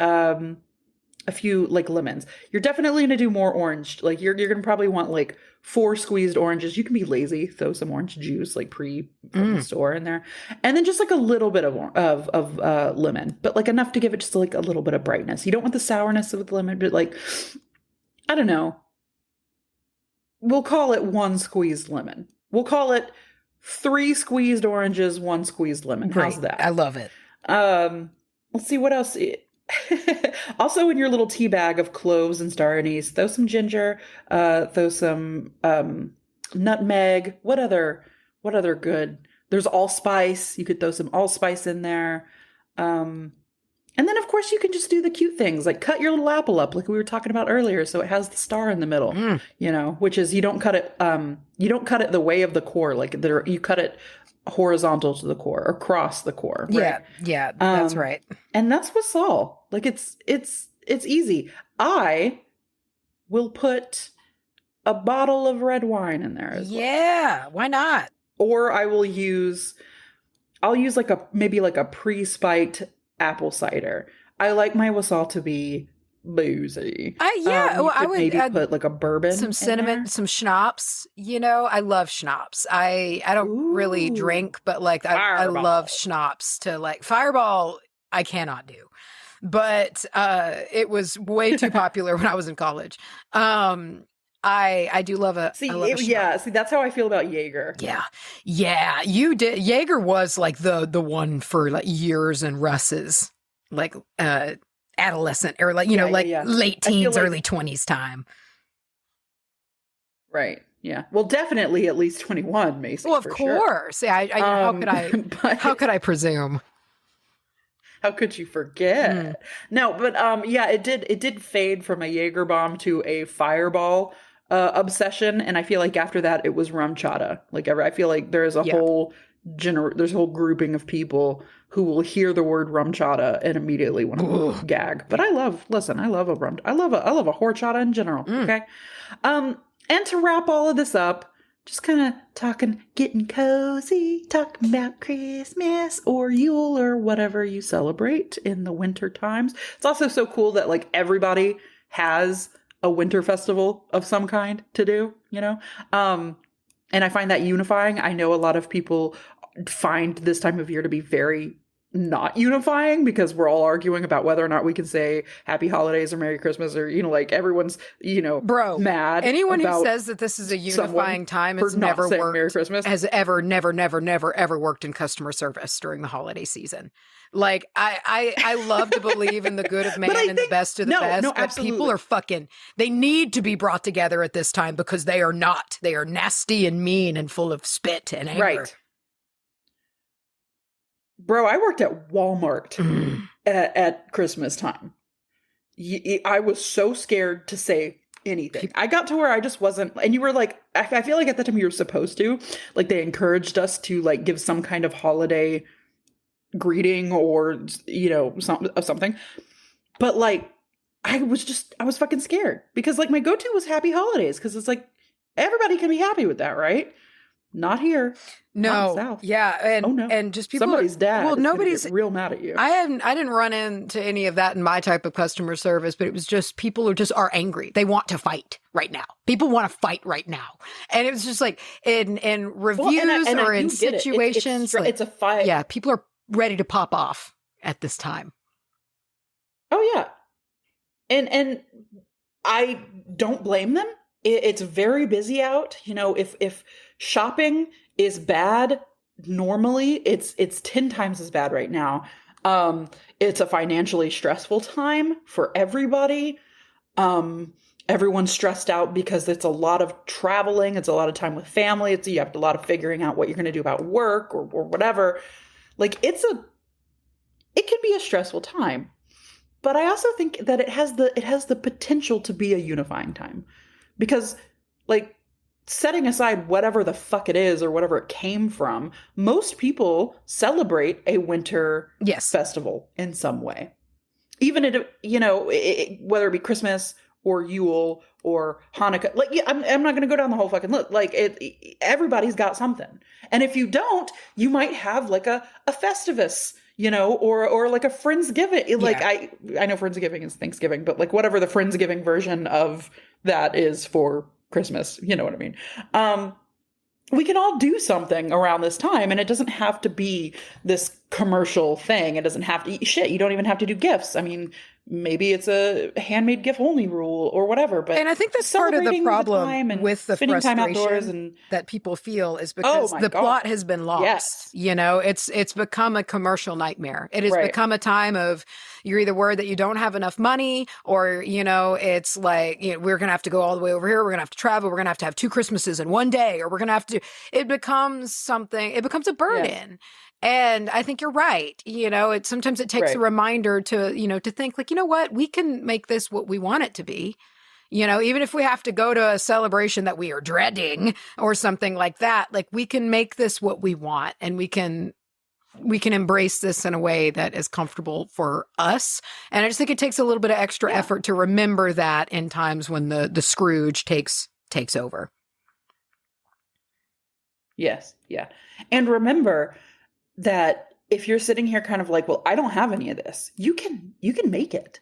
a few like lemons. You're definitely going to do more orange. Like you're going to probably want like 4 squeezed oranges. You can be lazy, throw some orange juice like from the store in there. And then just like a little bit of lemon, but like enough to give it just like a little bit of brightness. You don't want the sourness of the lemon, but like, I don't know. We'll call it 1 squeezed lemon. We'll call it 3 squeezed oranges, 1 squeezed lemon. Great. How's that? I love it. Let's see what else. Also, in your little tea bag of cloves and star anise, throw some ginger, throw some nutmeg. What other good? There's allspice. You could throw some allspice in there. And then, of course, you can just do the cute things, like cut your little apple up, like we were talking about earlier, so it has the star in the middle. You know, which is you don't cut it the way of the core, like you cut it horizontal to the core or across the core. Right? Yeah, that's right. And that's what's all. Like it's easy. I will put a bottle of red wine in there as well. Yeah, why not? Or I'll use like maybe a pre-spiked apple cider. I like my wassail to be boozy. I would maybe put like a bourbon, some cinnamon, some schnapps. You know, I love schnapps. I don't really drink, but like I love schnapps to like Fireball. I cannot do, but it was way too popular when I was in college. I do love a see that's how I feel about Jaeger. Yeah, you did. Jaeger was like the one for like years and Russ's like adolescent or like late teens, early 20s time. Right. Yeah. Well, definitely at least 21, Macy. Well, of course. Sure. Yeah. How could I presume? How could you forget? No, but it did fade from a Jaeger bomb to a Fireball obsession, and I feel like after that it was rum chata. Like I feel like there's a whole grouping of people who will hear the word rum chata and immediately want to gag. But I love a horchata in general. Okay, and to wrap all of this up, just kind of getting cozy, talking about Christmas or Yule or whatever you celebrate in the winter times. It's also so cool that like everybody has a winter festival of some kind to do, you know? And I find that unifying. I know a lot of people find this time of year to be very not unifying because we're all arguing about whether or not we can say Happy Holidays or Merry Christmas or, like everyone's, mad. Anyone who says that this is a unifying time has never worked, Merry Christmas. has never worked in customer service during the holiday season. Like I love to believe in the good of man and the best of the best, but absolutely. People are they need to be brought together at this time because they are not. They are nasty and mean and full of spit and anger. Right. Bro, I worked at Walmart at Christmas time. I was so scared to say anything. I got to where I just wasn't, and you were like, I feel like at the time you were supposed to, like they encouraged us to like give some kind of holiday greeting or, something. But like, I was fucking scared because like my go-to was Happy Holidays because it's like, everybody can be happy with that, right? Not here. No. Yeah. And just people. Somebody's dad. Well, nobody's real mad at you. I didn't run into any of that in my type of customer service, but it was just people are angry. They want to fight right now. People want to fight right now. And it was just like in reviews or in situations. It's a fight. Yeah. People are ready to pop off at this time. Oh yeah. And I don't blame them. It's very busy out. If shopping is bad, normally it's 10 times as bad right now. It's a financially stressful time for everybody. Everyone's stressed out because it's a lot of traveling. It's a lot of time with family. You have a lot of figuring out what you're going to do about work or whatever. Like it can be a stressful time, but I also think that it has the potential to be a unifying time. Because, like, setting aside whatever the fuck it is or whatever it came from, most people celebrate a winter festival in some way. Even, whether it be Christmas or Yule or Hanukkah. Like, I'm not going to go down the whole fucking list. Like, everybody's got something. And if you don't, you might have, like, a Festivus, you know, or like a Friendsgiving. Like I know Friendsgiving is Thanksgiving, but like whatever the Friendsgiving version of that is for Christmas, you know what I mean? We can all do something around this time, and it doesn't have to be this commercial thing. It doesn't have to shit. You don't even have to do gifts. I mean, maybe it's a handmade gift only rule or whatever. But and I think that's part of the problem with the frustration that people feel is because the plot has been lost. Yes. You know, it's become a commercial nightmare. It has become a time of you're either worried that you don't have enough money, or, you know, it's like, you know, we're going to have to go all the way over here. We're going to have to travel. We're going to have 2 Christmases in one day, or we're going to have to, it becomes a burden. Yeah. And I think you're right. You know, sometimes it takes a reminder to, you know, to think like, you know what, we can make this what we want it to be. You know, even if we have to go to a celebration that we are dreading or something like that, like we can make this what we want, and we can embrace this in a way that is comfortable for us. And I just think it takes a little bit of extra effort to remember that in times when the Scrooge takes over. Yes. Yeah. And remember that if you're sitting here kind of like, well, I don't have any of this, you can make it.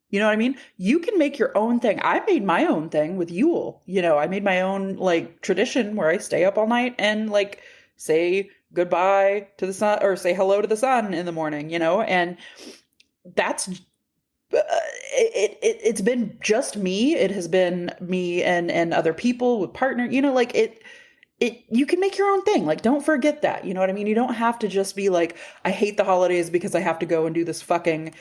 You know what I mean? You can make your own thing. I made my own thing with Yule. You know, I made my own like tradition where I stay up all night and like say goodbye to the sun, or say hello to the sun in the morning, you know, and that's it's been just me. It has been me and other people with partner, you know, like you can make your own thing. Like, don't forget that, you know what I mean? You don't have to just be like, I hate the holidays because I have to go and do this fucking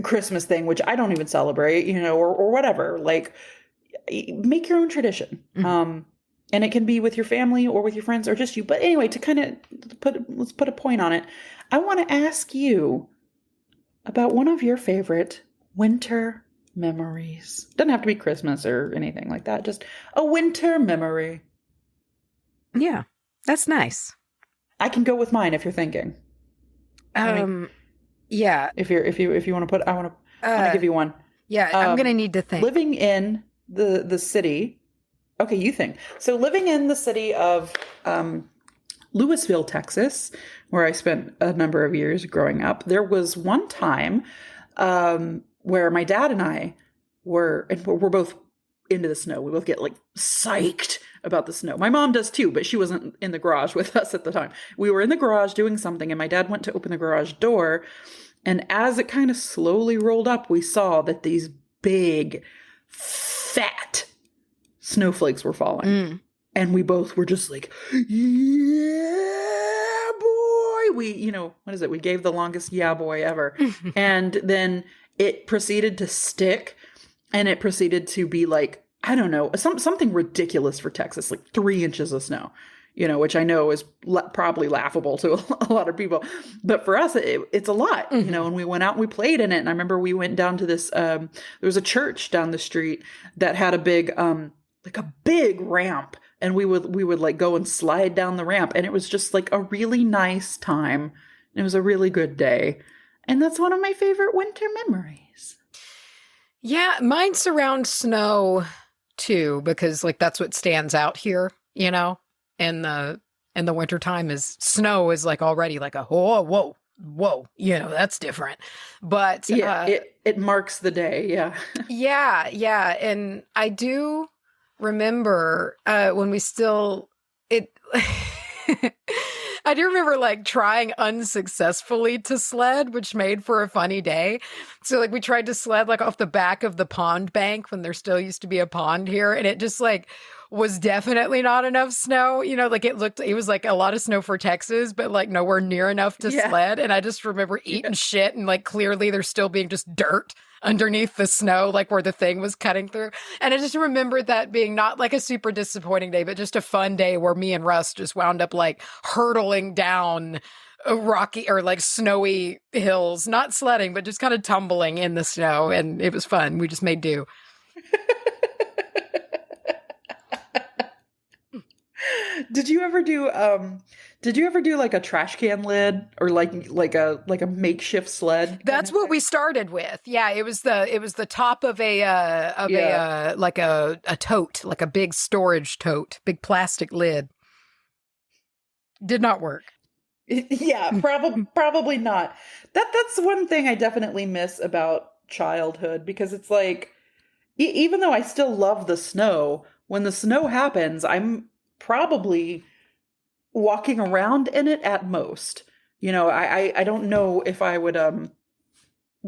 Christmas thing, which I don't even celebrate, you know, or whatever. Like, make your own tradition. Mm-hmm. And it can be with your family or with your friends or just you. But anyway, to kind of let's put a point on it. I want to ask you about one of your favorite winter memories. Doesn't have to be Christmas or anything like that. Just a winter memory. Yeah, that's nice. I can go with mine if you're thinking. Yeah. If you want to put, I want to give you one. Yeah, I'm gonna need to think. Living in the city. Okay, you think. So living in the city of Louisville, Texas, where I spent a number of years growing up, there was one time where my dad and I we're both into the snow. We both get like psyched about the snow. My mom does too, but she wasn't in the garage with us at the time. We were in the garage doing something, and my dad went to open the garage door. And as it kind of slowly rolled up, we saw that these big, fat snowflakes were falling. Mm. And we both were just like, yeah, boy. We, you know, what is it? We gave the longest yeah, boy ever. And then it proceeded to stick, and it proceeded to be like, I don't know, something ridiculous for Texas, like 3 inches of snow, you know, which I know is probably laughable to a lot of people. But for us, it's a lot, you know, and we went out and we played in it. And I remember we went down to this, there was a church down the street that had a big, like a big ramp. And we would like go and slide down the ramp. And it was just like a really nice time. It was a really good day. And that's one of my favorite winter memories. Yeah, mine surround snow too, because like that's what stands out here, you know, in the wintertime is snow is like already like a whoa, you know, that's different. But yeah, it marks the day. Yeah. yeah. And I do remember when we still I do remember like trying unsuccessfully to sled, which made for a funny day. So like we tried to sled like off the back of the pond bank when there still used to be a pond here. And it just like was definitely not enough snow. You know, like it was like a lot of snow for Texas, but like nowhere near enough to sled. And I just remember eating shit, and like clearly there's still being just dirt underneath the snow, like where the thing was cutting through. And I just remembered that being not like a super disappointing day, but just a fun day where me and Russ just wound up like hurtling down a rocky or like snowy hills, not sledding, but just kind of tumbling in the snow. And it was fun. We just made do. Did you ever do like a trash can lid or like a makeshift sled? That's what we started with. Yeah, it was the top of a tote, like a big storage tote, big plastic lid. Did not work. Yeah, probably not. That's one thing I definitely miss about childhood, because it's like, even though I still love the snow, when the snow happens, I'm probably walking around in it at most. You know, I don't know if I would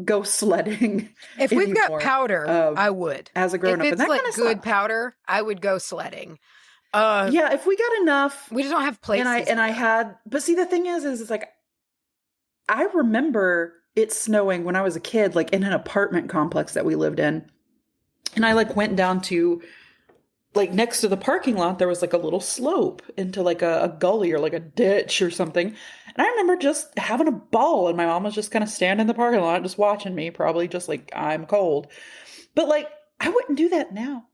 go sledding. If we've got powder, I would. As a grown up. If it's like good powder, I would go sledding. Yeah, if we got enough. We just don't have places. And I had, but see, the thing is it's like, I remember it snowing when I was a kid, like in an apartment complex that we lived in. And I like went down to, like, next to the parking lot, there was like a little slope into like a gully or like a ditch or something. And I remember just having a ball, and my mom was just kind of standing in the parking lot, just watching me, probably just like, I'm cold. But like, I wouldn't do that now.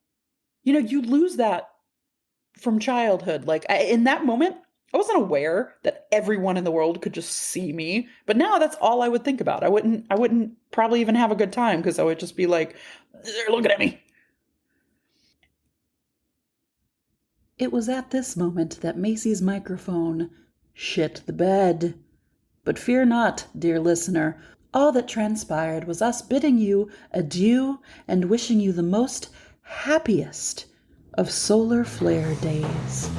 You know, you lose that from childhood. Like, in that moment, I wasn't aware that everyone in the world could just see me. But now that's all I would think about. I wouldn't probably even have a good time, because I would just be like, they're looking at me. It was at this moment that Macy's microphone shit the bed. But fear not, dear listener. All that transpired was us bidding you adieu and wishing you the most happiest of solar flare days.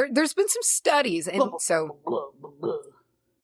There's been some studies, and so